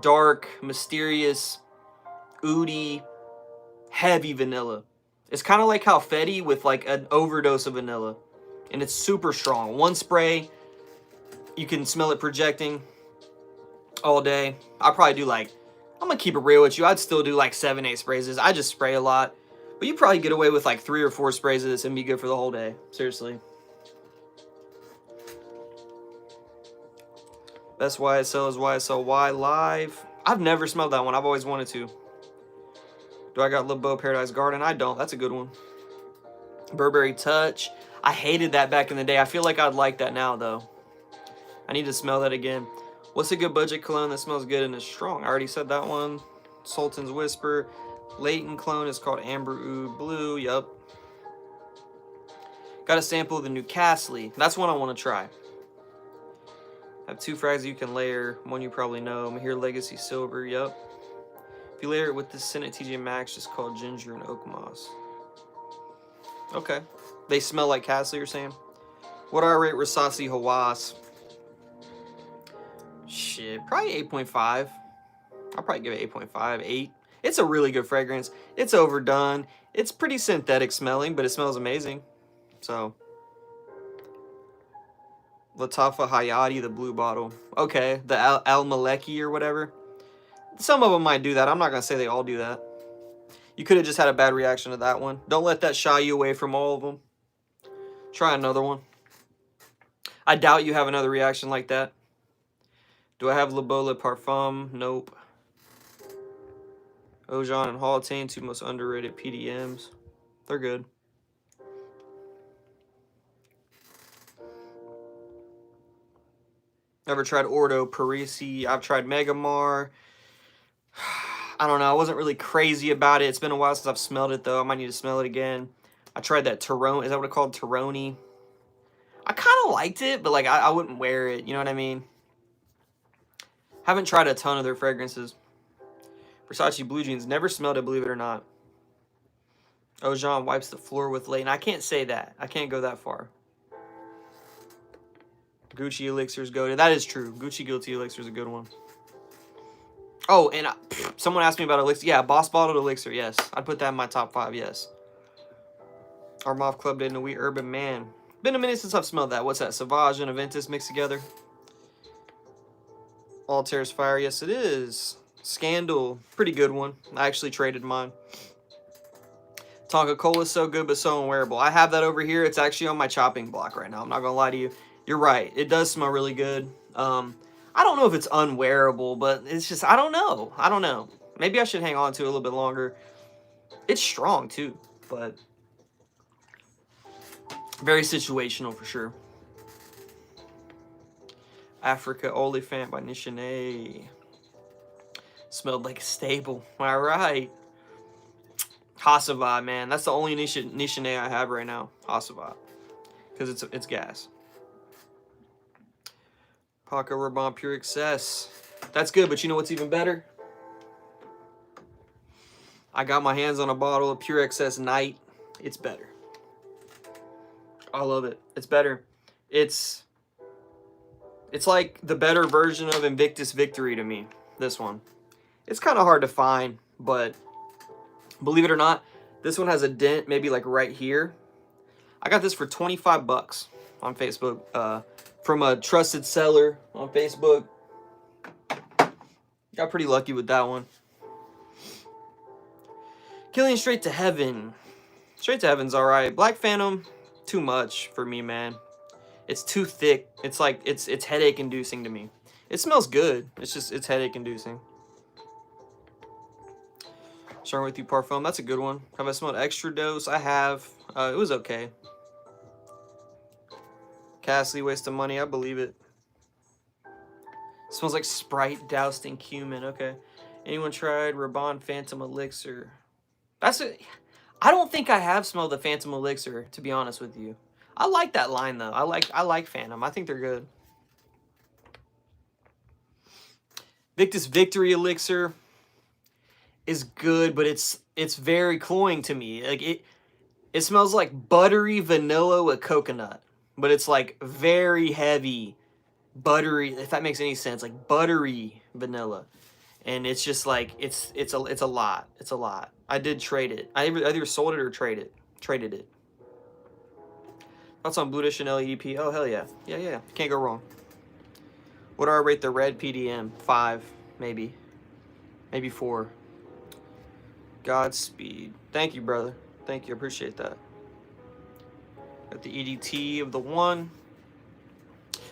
dark, mysterious, oody, heavy vanilla. It's kind of like how Fetty with like an overdose of vanilla, and it's super strong. One spray, you can smell it projecting all day. I probably do like, I'm gonna keep it real with you, I'd still do like 7-8 sprays. I just spray a lot, but you probably get away with like 3 or 4 sprays of this and be good for the whole day. Seriously. Best YSL is YSL Y Live. I've never smelled that one. I've always wanted to. Do I got LeBeau Paradise Garden? I don't. That's a good one. Burberry Touch. I hated that back in the day. I feel like I'd like that now though. I need to smell that again. What's a good budget cologne that smells good and is strong? I already said that one. Sultan's Whisper. Leighton cologne is called Amber Oud Blue. Yup. Got a sample of the new Castley. That's one I want to try. I have 2 frags you can layer. One you probably know. Mahir Legacy Silver. Yup. If you layer it with the Senate TJ Maxx, just called Ginger and Oak Moss. Okay. They smell like Castley, you're saying? What do I rate Rasasi Hawass? Shit, probably 8.5. I'll probably give it 8.5, 8. It's a really good fragrance. It's overdone. It's pretty synthetic smelling, but it smells amazing. So, Latafa Hayati, the blue bottle. Okay, the Al Maleki or whatever. Some of them might do that. I'm not going to say they all do that. You could have just had a bad reaction to that one. Don't let that shy you away from all of them. Try another one. I doubt you have another reaction like that. Do I have Le Beau Le Parfum? Nope. Ojan and Haultain, 2 most underrated PDMs. They're good. Never tried Ordo Parisi. I've tried Megamar. I don't know. I wasn't really crazy about it. It's been a while since I've smelled it, though. I might need to smell it again. I tried that Tyrone. Is that what it's called? Tyrone. I kind of liked it, but like I wouldn't wear it. You know what I mean? Haven't tried a ton of their fragrances. Versace Blue Jeans. Never smelled it, believe it or not. Ojan wipes the floor with Leighton. I can't say that. I can't go that far. Gucci Elixirs go to. That is true. Gucci Guilty Elixir is a good one. Oh, and someone asked me about elixir. Yeah, boss bottled elixir. Yes, I'd put that in my top 5. Yes. Armov Club Day in a Wee Urban Man. Been a minute since I've smelled that. What's that? Savage and Aventus mixed together. Altair's Fire. Yes, it is. Scandal. Pretty good one. I actually traded mine. Tonka Cola is so good, but so unwearable. I have that over here. It's actually on my chopping block right now. I'm not going to lie to you. You're right. It does smell really good. I don't know if it's unwearable, but it's just, I don't know. I don't know. Maybe I should hang on to it a little bit longer. It's strong, too, but very situational for sure. Africa Oliphant by Nishane. Smelled like a staple. Am I right? Hasselblad, man. That's the only Nishane I have right now. Hasselblad. Because it's gas. Paco Rabanne Pure Excess. That's good, but you know what's even better? I got my hands on a bottle of Pure Excess Night. It's better. I love it. It's better. It's like the better version of Invictus Victory to me, this one. It's kind of hard to find, but believe it or not, this one has a dent maybe like right here. I got this for 25 bucks on Facebook from a trusted seller on Facebook. Got pretty lucky with that one. Killing Straight to Heaven. Straight to Heaven's alright. Black Phantom, too much for me, man. It's too thick. It's like, it's headache inducing to me. It smells good. It's headache inducing. Sharing with you Parfum. That's a good one. Have I smelled Extra Dose? I have. It was okay. Cassie, waste of money. I believe it. Smells like Sprite doused in cumin. Okay. Anyone tried Rabanne Phantom Elixir? I don't think I have smelled the Phantom Elixir, to be honest with you. I like that line though. I like Phantom. I think they're good. Victus Victory Elixir is good, but it's very cloying to me. Like it smells like buttery vanilla with coconut, but it's like very heavy buttery, if that makes any sense, like buttery vanilla. And it's just like it's a lot. It's a lot. I did trade it. I either sold it or traded it. Thoughts on Blue de Chanel EP? Oh hell yeah. Yeah. Can't go wrong. What do I rate the red PDM? 5, maybe. Maybe 4. Godspeed. Thank you, brother. Thank you. I appreciate that. Got the EDT of the 1.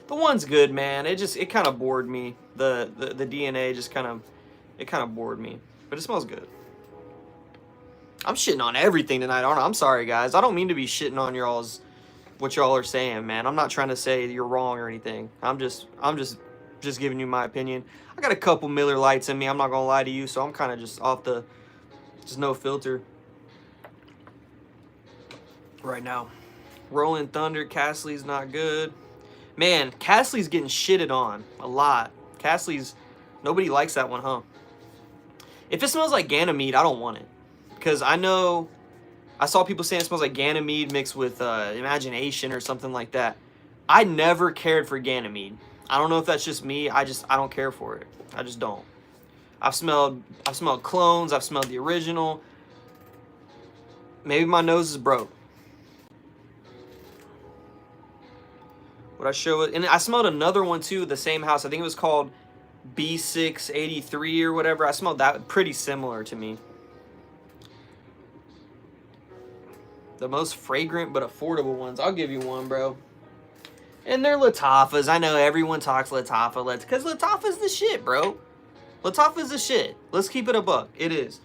The 1's good, man. It kind of bored me. The DNA just kind of bored me. But it smells good. I'm shitting on everything tonight, aren't I? I'm sorry, guys. I don't mean to be shitting on what y'all are saying, man. I'm not trying to say you're wrong or anything. I'm just giving you my opinion. I got a couple Miller Lights in me. I'm not gonna lie to you, so I'm kind of just off the, just no filter right now. Rolling Thunder, Castley's not good. Man, Castley's getting shitted on a lot. Castley's, nobody likes that one, huh? If it smells like Ganymede, I don't want it. Because I know, I saw people saying it smells like Ganymede mixed with Imagination or something like that. I never cared for Ganymede. I don't know if that's just me. I don't care for it. I just don't. I've smelled clones. I've smelled the original. Maybe my nose is broke. Would I show it? And I smelled another one too, the same house. I think it was called B683 or whatever. I smelled that, pretty similar to me. The most fragrant but affordable ones. I'll give you one, bro. And they're Lattafas. I know everyone talks Lattafa. Because Lattafa's the shit, bro. Lattafa's the shit. Let's keep it a buck. It is.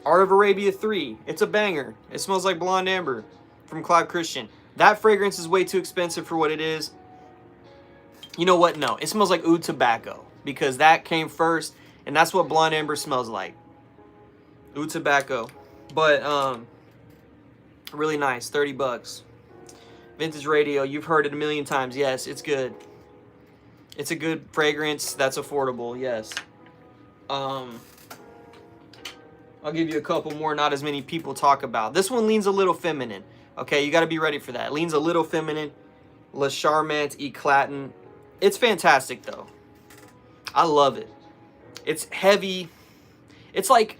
Art of Arabia 3. It's a banger. It smells like Blonde Amber from Cloud Christian. That fragrance is way too expensive for what it is. You know what? No. It smells like Oud Tobacco. Because that came first. And that's what Blonde Amber smells like. Oud Tobacco. But, really nice. 30 bucks. Vintage Radio. You've heard it a million times. Yes, it's good. It's a good fragrance. That's affordable. Yes. I'll give you a couple more not as many people talk about. This one leans a little feminine. Okay, you got to be ready for that. It leans a little feminine. Le Charmant Eclatant. It's fantastic, though. I love it. It's heavy. It's like,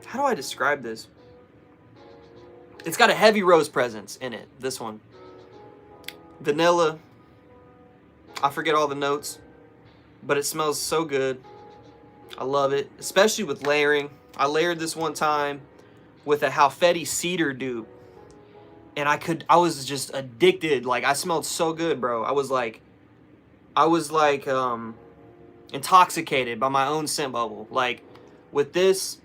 how do I describe this? It's got a heavy rose presence in it, this one. Vanilla. I forget all the notes, but it smells so good. I love it, especially with layering. I layered this one time with a Halfeti cedar dupe, and I was just addicted. Like, I smelled so good, bro. I was like intoxicated by my own scent bubble. Like, with this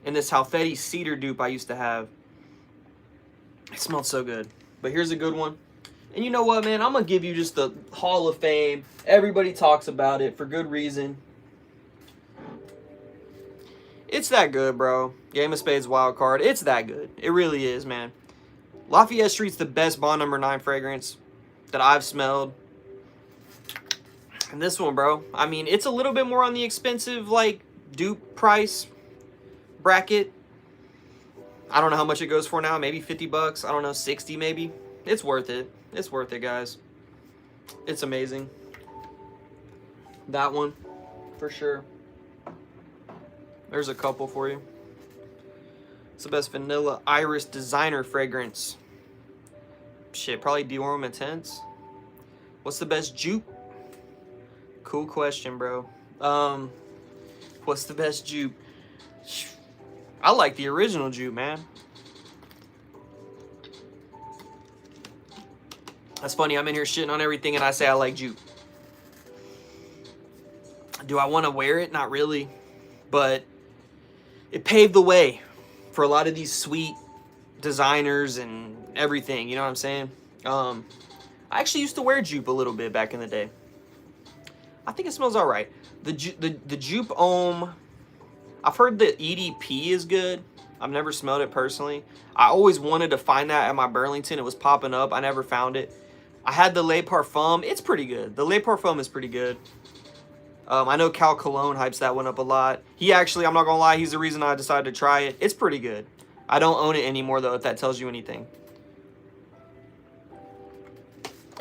and this Halfeti cedar dupe I used to have, it smelled so good. But here's a good one. And you know what, man? I'm going to give you just the Hall of Fame. Everybody talks about it for good reason. It's that good, bro. Game of Spades wild card. It's that good. It really is, man. Lafayette Street's the best Bond number 9 fragrance that I've smelled. And this one, bro, I mean, it's a little bit more on the expensive, like, dupe price bracket. I don't know how much it goes for now. Maybe 50 bucks. I don't know, 60 maybe. It's worth it. It's worth it, guys. It's amazing. That one, for sure. There's a couple for you. It's the best vanilla iris designer fragrance. Shit, probably Dior Intense. What's the best jupe? Cool question, bro. What's the best jupe? I like the original jupe, man. That's funny. I'm in here shitting on everything and I say I like jupe. Do I want to wear it? Not really. But it paved the way for a lot of these sweet designers and everything. You know what I'm saying? I actually used to wear jupe a little bit back in the day. I think it smells all right. The Jupe Homme, I've heard the EDP is good. I've never smelled it personally. I always wanted to find that at my Burlington. It was popping up. I never found it. I had the Le Parfum. It's pretty good. The Le Parfum is pretty good. I know Cal Cologne hypes that one up a lot. He actually, I'm not going to lie, he's the reason I decided to try it. It's pretty good. I don't own it anymore, though, if that tells you anything.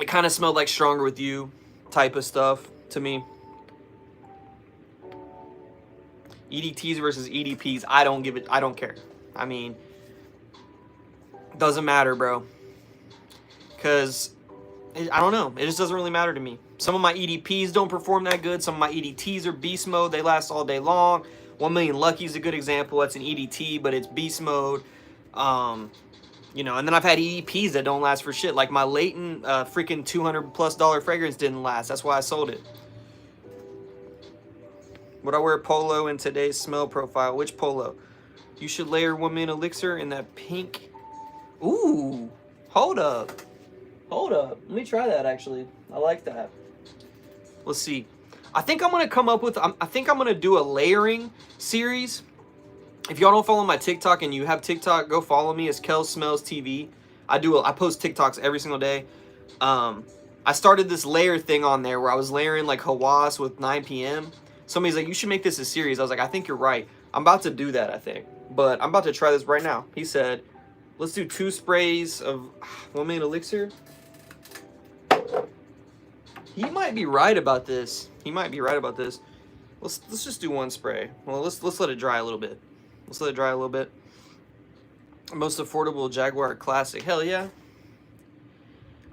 It kind of smelled like Stronger With You type of stuff to me. EDTs versus EDPs, I don't care. I mean, doesn't matter, bro. Because, I don't know, it just doesn't really matter to me. Some of my EDPs don't perform that good. Some of my EDTs are beast mode. They last all day long. 1 Million Lucky is a good example. That's an EDT, but it's beast mode. You know, and then I've had EDPs that don't last for shit. Like my Leighton freaking $200+ fragrance didn't last. That's why I sold it. Would I wear polo in today's smell profile? Which polo? You should layer 1 Million Elixir in that pink. Ooh, hold up. Hold up. Let me try that, actually. I like that. Let's see. I think I'm going to come up with... I think I'm going to do a layering series. If y'all don't follow my TikTok and you have TikTok, go follow me. It's Kells Smells TV. I post TikToks every single day. I started this layer thing on there where I was layering like Hawass with 9 p.m. Somebody's like, you should make this a series. I was like, I think you're right. I'm about to do that, I think. But I'm about to try this right now. He said, let's do 2 sprays of 1 Million Elixir. He might be right about this. He might be right about this. Let's just do 1 spray. Well, let's let it dry a little bit. Let's let it dry a little bit. Most affordable Jaguar Classic. Hell yeah.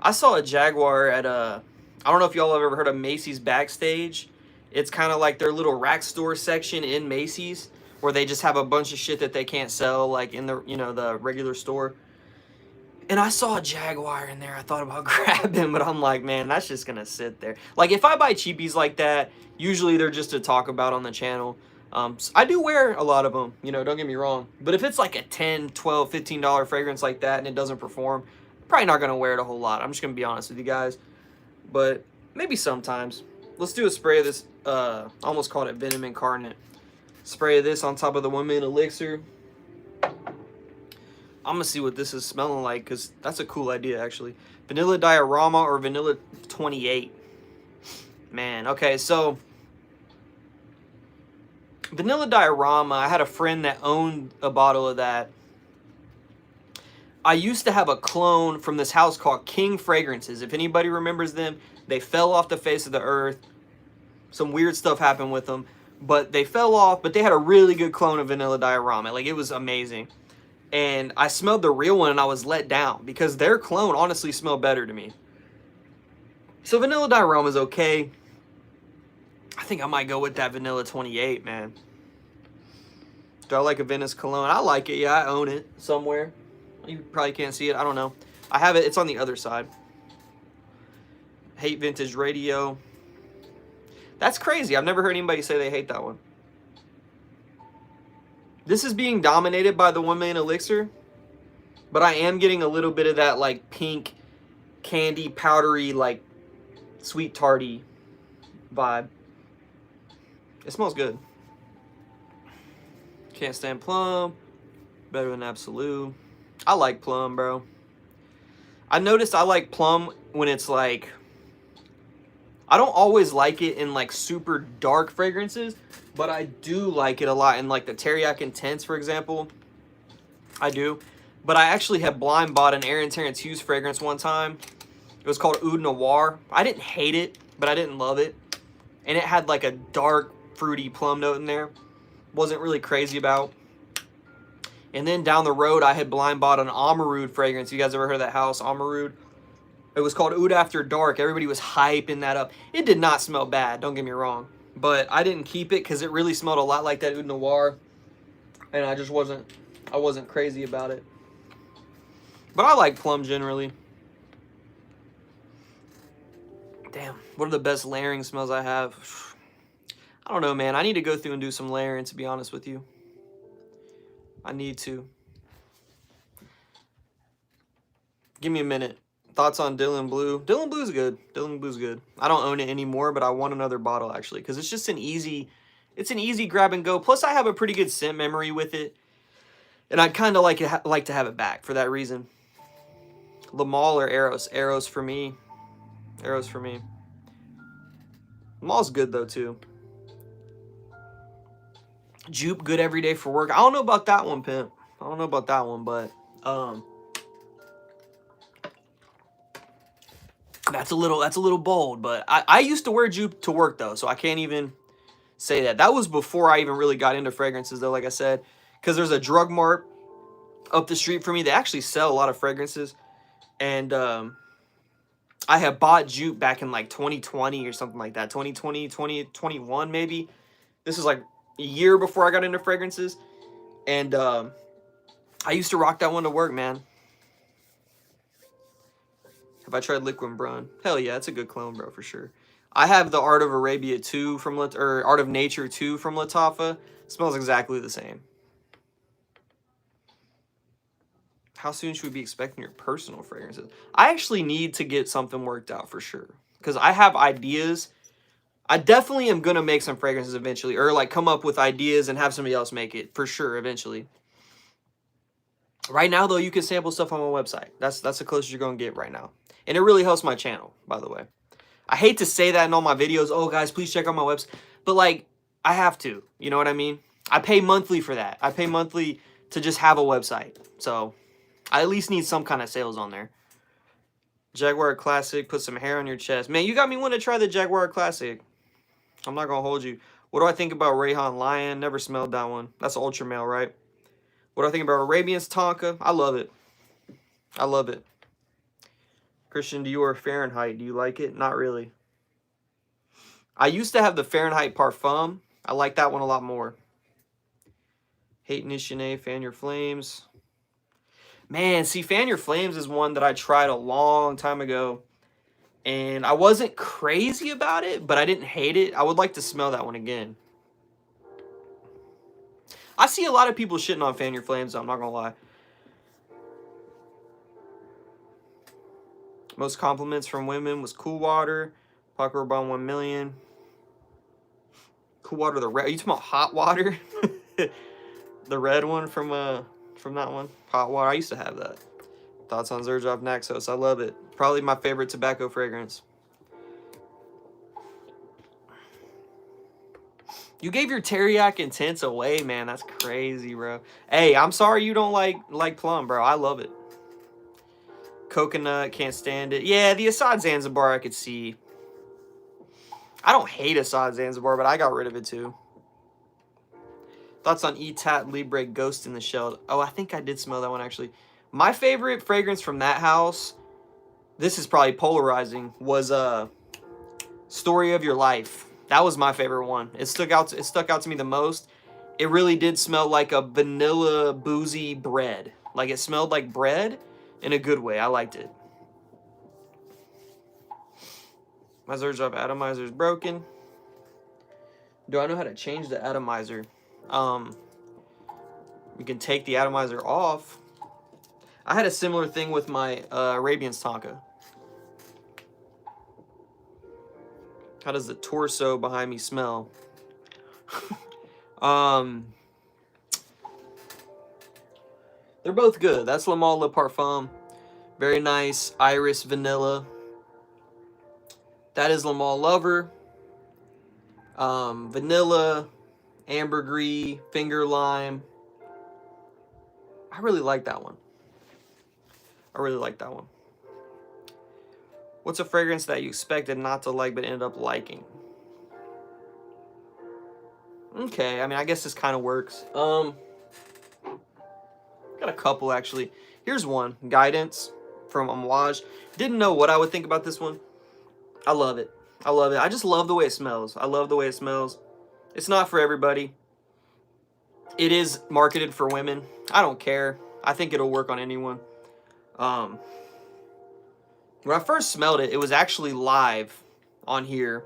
I saw a Jaguar at I don't know if y'all have ever heard of Macy's Backstage. It's kind of like their little rack store section in Macy's where they just have a bunch of shit that they can't sell like in the, you know, the regular store. And I saw a Jaguar in there. I thought about grabbing, but I'm like, man, that's just going to sit there. Like, if I buy cheapies like that, usually they're just to talk about on the channel. So I do wear a lot of them, you know, don't get me wrong. But if it's like a $10, $12, $15 fragrance like that and it doesn't perform, I'm probably not going to wear it a whole lot. I'm just going to be honest with you guys. But maybe sometimes. Let's do a spray of this. Almost called it Venom Incarnate. Spray of this on top of the 1 Million Elixir. I'm going to see what this is smelling like because that's a cool idea, actually. Vanilla Diorama or Vanilla 28. Man, okay, so Vanilla Diorama, I had a friend that owned a bottle of that. I used to have a clone from this house called King Fragrances. If anybody remembers them, they fell off the face of the earth. Some weird stuff happened with them. but they fell off. But they had a really good clone of vanilla diorama. Like, it was amazing. And I smelled the real one and I was let down because their clone honestly smelled better to me. So vanilla diorama is okay. I think I might go with that vanilla 28, man. Do I like a Venice cologne? I like it. Yeah, I own it somewhere. You probably can't see it. I don't know. I have it. It's on the other side. Hate vintage radio. That's crazy. I've never heard anybody say they hate that one. This is being dominated by the 1 Million Elixir, but I am getting a little bit of that like pink candy powdery like sweet tarty vibe. It smells good. Can't stand plum. Better than absolute. I like plum, bro. I noticed I like plum when it's like, I don't always like it in like super dark fragrances, but I do like it a lot in like the Teriyaki Intense, for example. I do. But I actually had blind bought an Aaron Terrence Hughes fragrance one time. It was called Oud Noir. I didn't hate it, but I didn't love it. And it had like a dark, fruity plum note in there. Wasn't really crazy about. And then down the road, I had blind bought an Amarud fragrance. You guys ever heard of that house, Amarud? It was called Oud After Dark. Everybody was hyping that up. It did not smell bad, don't get me wrong. But I didn't keep it because it really smelled a lot like that Oud Noir. And I just wasn't crazy about it. But I like plum generally. Damn, what are the best layering smells I have? I don't know, man. I need to go through and do some layering, to be honest with you. I need to. Give me a minute. Thoughts on Dylan Blue? Dylan Blue's good. Dylan Blue's good. I don't own it anymore, but I want another bottle, actually, because it's just an easy grab and go. Plus, I have a pretty good scent memory with it, and I'd kind of like to have it back for that reason. Lamal or Eros? Eros for me. Eros for me. Lamal's good, though, too. Jupe, good every day for work. I don't know about that one, pimp. I don't know about that one, but that's a little bold. But I used to wear Jupe to work though, so I can't even say that. That was before I even really got into fragrances though, like I said, because there's a drug mart up the street from me. They actually sell a lot of fragrances, and I had bought Jupe back in like 2020 or something like that. 2020, 2021 maybe. This is like a year before I got into fragrances, and I used to rock that one to work, man. Have I tried Liquid Brun? Hell yeah, it's a good clone, bro, for sure. I have the Art of Arabia 2 from or Art of Nature 2 from Lattafa. Smells exactly the same. How soon should we be expecting your personal fragrances? I actually need to get something worked out for sure, because I have ideas. I definitely am going to make some fragrances eventually, or like come up with ideas and have somebody else make it for sure eventually. Right now, though, you can sample stuff on my website. That's the closest you're going to get right now. And it really helps my channel, by the way. I hate to say that in all my videos. Oh, guys, please check out my website. But, like, I have to. You know what I mean? I pay monthly for that. I pay monthly to just have a website. So, I at least need some kind of sales on there. Jaguar Classic, put some hair on your chest. Man, you got me wanting to try the Jaguar Classic. I'm not going to hold you. What do I think about Rayhan Lion? Never smelled that one. That's Ultra Male, right? What do I think about Arabian's Tonka? I love it. I love it. Christian Dior Fahrenheit. Do you like it? Not really. I used to have the Fahrenheit Parfum. I like that one a lot more. Hate Nishine, Fan Your Flames. Man, see, Fan Your Flames is one that I tried a long time ago. And I wasn't crazy about it, but I didn't hate it. I would like to smell that one again. I see a lot of people shitting on Fan Your Flames, so I'm not going to lie. Most compliments from women was Cool Water. Paco Rabanne 1 million. Cool Water, the red. Are you talking about Hot Water? The red one from that one. Hot Water. I used to have that. Thoughts on Xerjoff Naxos. I love it. Probably my favorite tobacco fragrance. You gave your Teriyaki Intense away, man. That's crazy, bro. Hey, I'm sorry you don't like plum, bro. I love it. Coconut, can't stand it. Yeah, the Assad Zanzibar I could see. I don't hate Assad Zanzibar, but I got rid of it too. Thoughts on Etat Libre Ghost in the Shell? Oh, I think I did smell that one actually. My favorite fragrance from that house, this is probably polarizing, was Story of Your Life. That was my favorite one. It stuck out to me the most. It really did smell like a vanilla boozy bread. Like it smelled like bread in a good way. I liked it. My Zerge Drop atomizer is broken. Do I know how to change the atomizer? We can take the atomizer off. I had a similar thing with my Arabian Tonka. How does the torso behind me smell? They're both good. That's Le Male Le Parfum. Very nice. Iris Vanilla. That is Le Male Lover. Vanilla, ambergris, finger lime. I really like that one. What's a fragrance that you expected not to like but ended up liking? Okay, I mean, I guess this kind of works. Got a couple actually. Here's one, Guidance from Amouage. Didn't know what I would think about this one. I love it. I just love the way it smells. It's not for everybody. It is marketed for women. I don't care. I think it'll work on anyone. When I first smelled it, it was actually live on here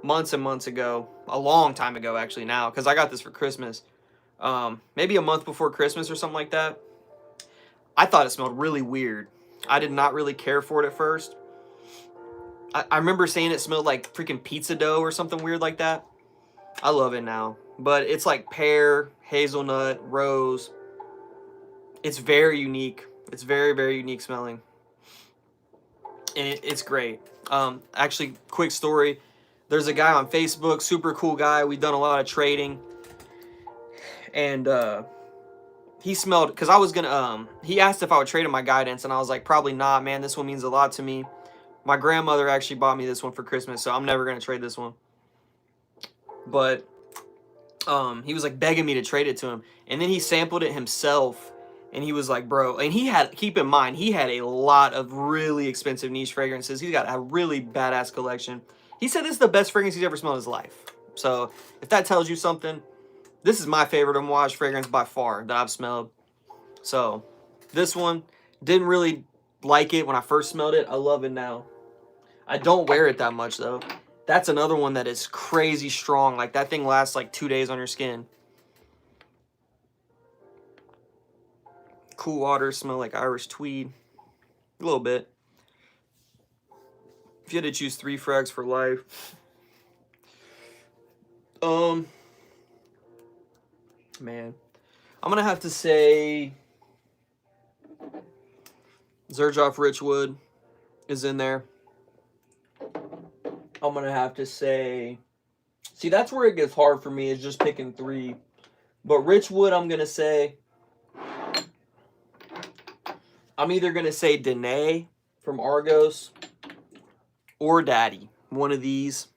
months and months ago. A long time ago, actually, now, because I got this for Christmas. Maybe a month before Christmas or something like that. I thought it smelled really weird. I did not really care for it at first. I remember saying it smelled like freaking pizza dough or something weird like that. I love it now. But it's like pear, hazelnut, rose. It's very unique. It's very, very unique smelling. And it's great. Actually, quick story. There's a guy on Facebook, super cool guy. We've done a lot of trading. And he smelled, because I was going to, he asked if I would trade him my Guidance. And I was like, probably not, man. This one means a lot to me. My grandmother actually bought me this one for Christmas, so I'm never going to trade this one. But he was like begging me to trade it to him. And then he sampled it himself. And he was like, bro, and he had, keep in mind, he had a lot of really expensive niche fragrances. He's got a really badass collection. He said this is the best fragrance he's ever smelled in his life. So if that tells you something, this is my favorite Amouage fragrance by far that I've smelled. So this one, didn't really like it when I first smelled it. I love it now. I don't wear it that much though. That's another one that is crazy strong. Like that thing lasts like 2 days on your skin. Cool Water smell like Irish tweed. A little bit. If you had to choose 3 frags for life. Man. I'm gonna have to say Xerjoff Richwood is in there. I'm gonna have to say, see, that's where it gets hard for me, is just picking 3. But Richwood, I'm gonna say, I'm either gonna say Danae from Argos or Daddy, one of these.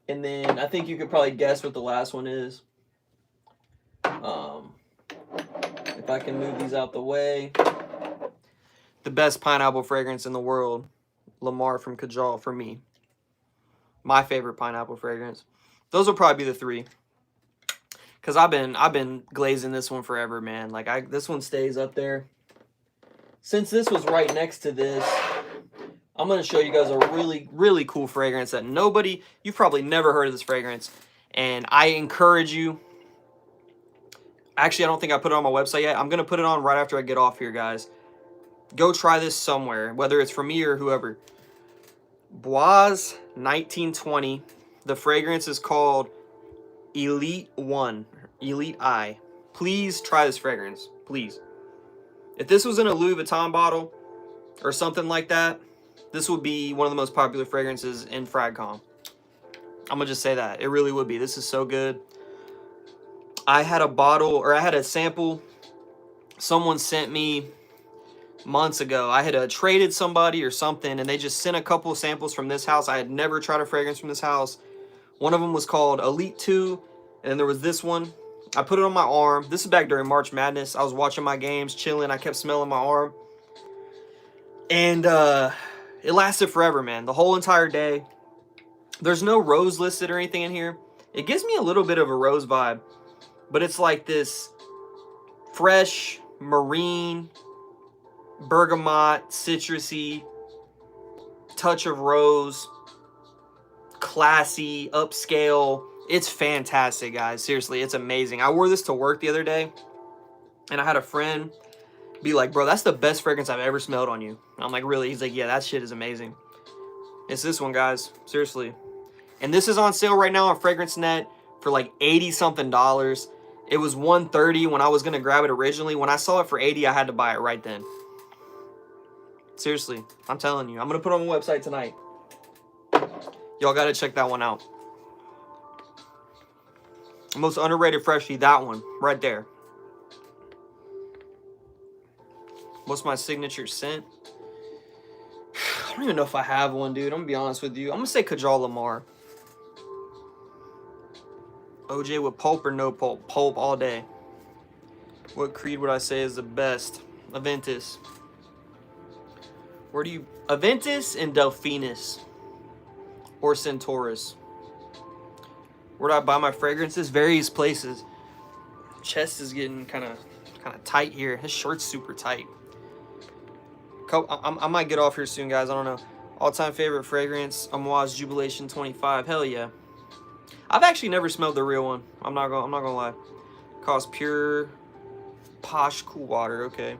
And then I think you could probably guess what the last one is. If I can move these out the way. The best pineapple fragrance in the world, Lamar from Kajal for me. My favorite pineapple fragrance. Those will probably be the 3. Cause I've been glazing this one forever, man. Like this one stays up there. Since this was right next to this, I'm gonna show you guys a really, really cool fragrance that you've probably never heard of this fragrance. And I encourage you. Actually, I don't think I put it on my website yet. I'm gonna put it on right after I get off here, guys. Go try this somewhere, whether it's from me or whoever. Boise 1920. The fragrance is called Elite One, Elite I. Please try this fragrance, please. If this was in a Louis Vuitton bottle or something like that, this would be one of the most popular fragrances in FragCom. I'm gonna just say that. It really would be. This is so good. I had a sample someone sent me months ago. I had traded somebody or something, and they just sent a couple of samples from this house. I had never tried a fragrance from this house. One of them was called Elite 2, And then there was this one. I put it on my arm. This is back during March Madness. I was watching my games, chilling. I kept smelling my arm. And it lasted forever, man. The whole entire day. There's no rose listed or anything in here. It gives me a little bit of a rose vibe. But it's like this fresh, marine, bergamot, citrusy, touch of rose, classy, upscale. It's fantastic, guys. Seriously, it's amazing. I wore this to work the other day, and I had a friend be like, bro, that's the best fragrance I've ever smelled on you. And I'm like, really? He's like, yeah, that shit is amazing. It's this one, guys. Seriously. And this is on sale right now on FragranceNet for like $80-something. It was $130 when I was going to grab it originally. When I saw it for $80, I had to buy it right then. Seriously, I'm telling you. I'm going to put it on my website tonight. Y'all got to check that one out. Most underrated freshie, that one right there. What's my signature scent? I don't even know if I have one, dude. I'm gonna be honest with you. I'm gonna say Kajal Lamar. OJ with pulp or no pulp? Pulp all day. What creed would I say is the best? Aventus. Where do you... Aventus and Delphinus. Or Centaurus. Where do I buy my fragrances? Various places. Chest is getting kind of tight here. His shirt's super tight. I might get off here soon, guys. I don't know. All-time favorite fragrance, Amouage Jubilation 25. Hell yeah. I've actually never smelled the real one. I'm not gonna lie. Costs pure, posh, cool water. Okay.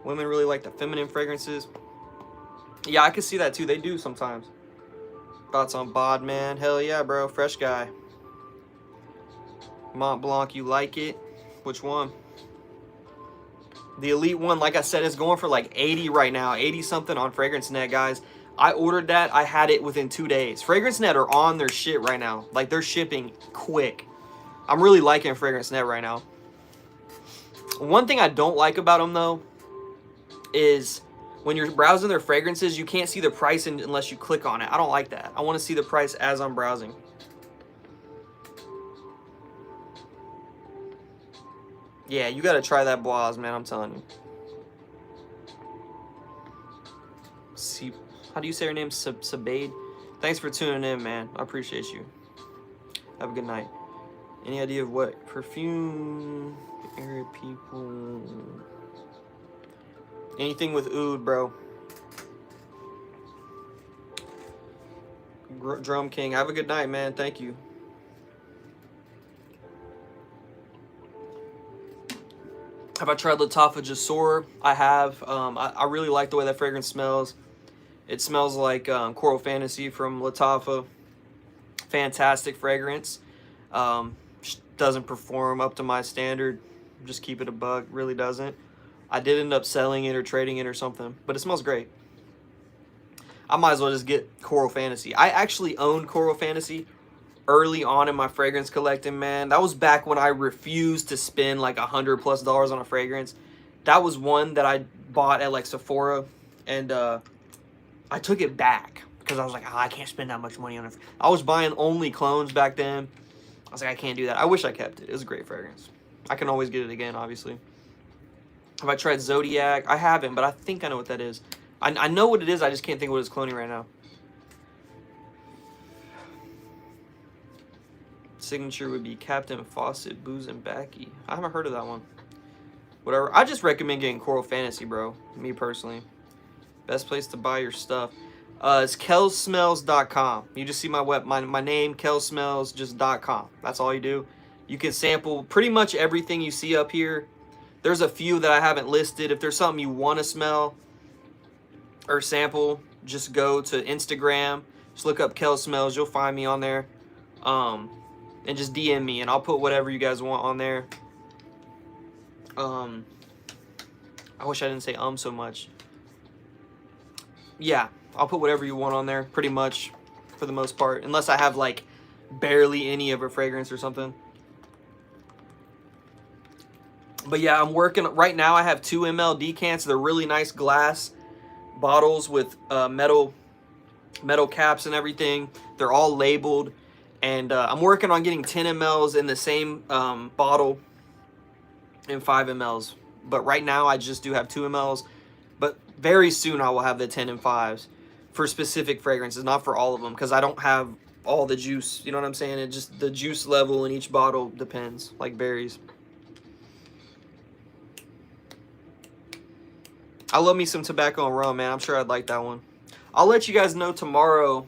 Women really like the feminine fragrances. Yeah, I can see that too. They do sometimes. Thoughts on Bod, man? Hell yeah, bro. Fresh guy. Mont Blanc, you like it? Which one? The Elite one, like I said, is going for like 80 right now. 80 something on FragranceNet, guys. I ordered that. I had it within 2 days. FragranceNet are on their shit right now. Like, they're shipping quick. I'm really liking FragranceNet right now. One thing I don't like about them, though, is when you're browsing their fragrances, you can't see the price unless you click on it. I don't like that. I want to see the price as I'm browsing. Yeah, you gotta try that Boise, man. I'm telling you. See, how do you say her name? Sabaid. Thanks for tuning in, man. I appreciate you. Have a good night. Any idea of what perfume area people? Anything with oud, bro. Drum King. Have a good night, man. Thank you. Have I tried Lattafa Jasor? I have. I really like the way that fragrance smells. It smells like Coral Fantasy from Lattafa. Fantastic fragrance. Doesn't perform up to my standard. Just keep it a buck. Really doesn't. I did end up selling it or trading it or something. But it smells great. I might as well just get Coral Fantasy. I actually owned Coral Fantasy early on in my fragrance collecting, man. That was back when I refused to spend like $100+ on a fragrance. That was one that I bought at like Sephora, and I took it back because I was like, oh, I can't spend that much money on it. I was buying only clones back then. I was like, I can't do that. I wish I kept it. It was a great fragrance. I can always get it again, obviously. Have I tried Zodiac? I haven't, but I think I know what that is. I know what it is. I just can't think of what it's cloning right now. Signature would be Captain Fawcett, Booze and Backy. I haven't heard of that one. Whatever. I just recommend getting Coral Fantasy, bro. Me personally. Best place to buy your stuff. It's kellssmells.com. You just see my name, Kellsmells, just .com. That's all you do. You can sample pretty much everything you see up here. There's a few that I haven't listed. If there's something you want to smell or sample, just go to Instagram. Just look up Kellsmells. You'll find me on there. And just DM me, and I'll put whatever you guys want on there. I wish I didn't say so much. Yeah, I'll put whatever you want on there, pretty much, for the most part. Unless I have, like, barely any of a fragrance or something. But yeah, I'm working, right now I have 2 ml decants. They're really nice glass bottles with metal caps and everything. They're all labeled. And I'm working on getting 10 mLs in the same bottle and 5 mLs. But right now I just do have 2 mLs. But very soon I will have the 10 and 5s for specific fragrances, not for all of them, because I don't have all the juice. You know what I'm saying? It just, the juice level in each bottle depends, like berries. I love me some tobacco and rum, man. I'm sure I'd like that one. I'll let you guys know tomorrow.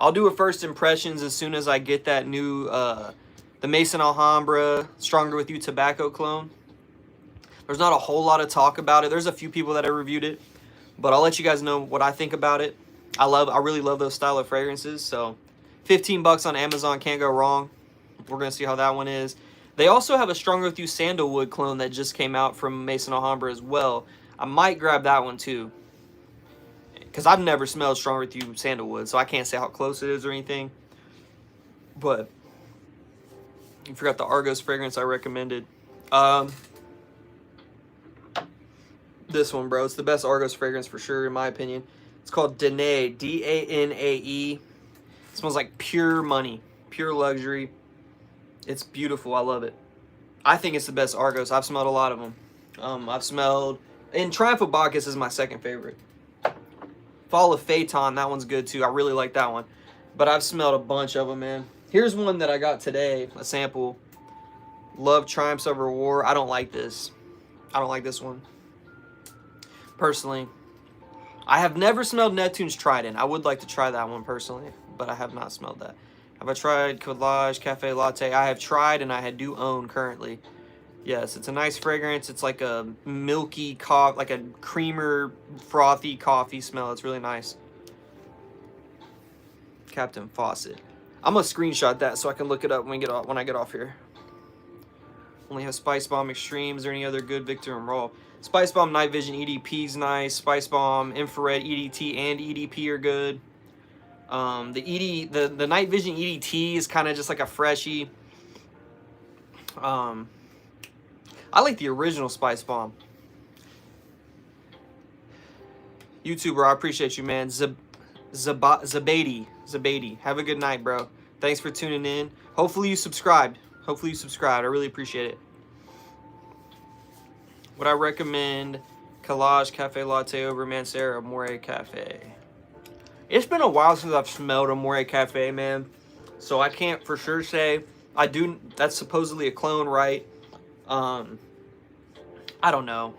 I'll do a first impressions as soon as I get that new, the Mason Alhambra Stronger With You tobacco clone. There's not a whole lot of talk about it. There's a few people that have reviewed it, but I'll let you guys know what I think about it. I really love those style of fragrances. So 15 bucks on Amazon, can't go wrong. We're gonna see how that one is. They also have a Stronger With You sandalwood clone that just came out from Mason Alhambra as well. I might grab that one too, because I've never smelled Stronger With You sandalwood, so I can't say how close it is or anything. But you forgot the Argos fragrance I recommended. This one, bro. It's the best Argos fragrance for sure, in my opinion. It's called Danae, D-A-N-A-E. It smells like pure money, pure luxury. It's beautiful. I love it. I think it's the best Argos. I've smelled a lot of them. I've smelled... And Triumph of Bacchus is my second favorite. Fall of Phaeton, that one's good too. I really like that one. But I've smelled a bunch of them, man. Here's one that I got today, a sample. Love Triumphs Over War. I don't like this. I don't like this one. Personally, I have never smelled Neptune's Trident. I would like to try that one personally, but I have not smelled that. Have I tried Collage Cafe Latte? I have tried, and I do own currently. Yes, it's a nice fragrance. It's like a milky coffee, like a creamer, frothy coffee smell. It's really nice. Captain Fawcett. I'm gonna screenshot that so I can look it up when I get off here. Only have Spice Bomb Extreme. Is there any other good Victor and Raw? Spice Bomb Night Vision EDP is nice. Spice Bomb Infrared EDT and EDP are good. The Night Vision EDT is kind of just like a freshie. I like the original Spice Bomb. YouTuber, I appreciate you, man. Zabady. Have a good night, bro. Thanks for tuning in. Hopefully you subscribed. I really appreciate it. Would I recommend Collage Cafe Latte over Mancera More Cafe? It's been a while since I've smelled a More Cafe, man. So I can't for sure say. I do. That's supposedly a clone, right? I don't know.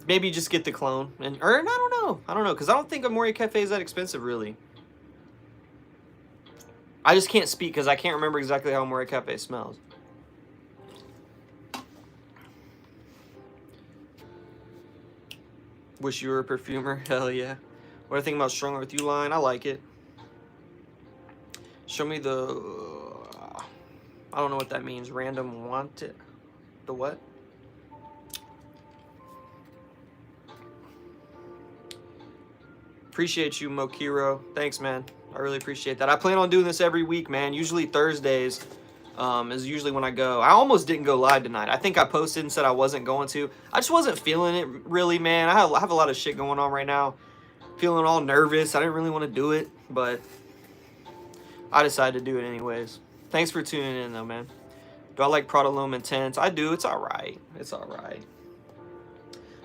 Maybe just get the clone. Or I don't know. Because I don't think a More Cafe is that expensive, really. I just can't speak because I can't remember exactly how More Cafe smells. Wish you were a perfumer. Hell yeah. What do I think about Stronger With You line? I like it. Show me the... I don't know what that means. Random wanted. The what? Appreciate you, Mokiro. Thanks, man. I really appreciate that. I plan on doing this every week, man. Usually Thursdays is usually when I go. I almost didn't go live tonight. I think I posted and said I wasn't going to. I just wasn't feeling it, really, man. I have a lot of shit going on right now. Feeling all nervous. I didn't really want to do it, but I decided to do it anyways. Thanks for tuning in, though, man. Do I like Prada L'Homme Intense? I do. It's all right. It's all right.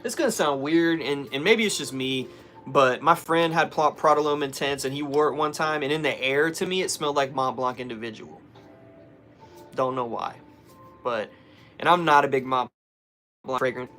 It's going to sound weird, and maybe it's just me, but my friend had Prada L'Homme Intense, and he wore it one time, and in the air, to me, it smelled like Mont Blanc Individual. Don't know why. And I'm not a big Mont Blanc fragrance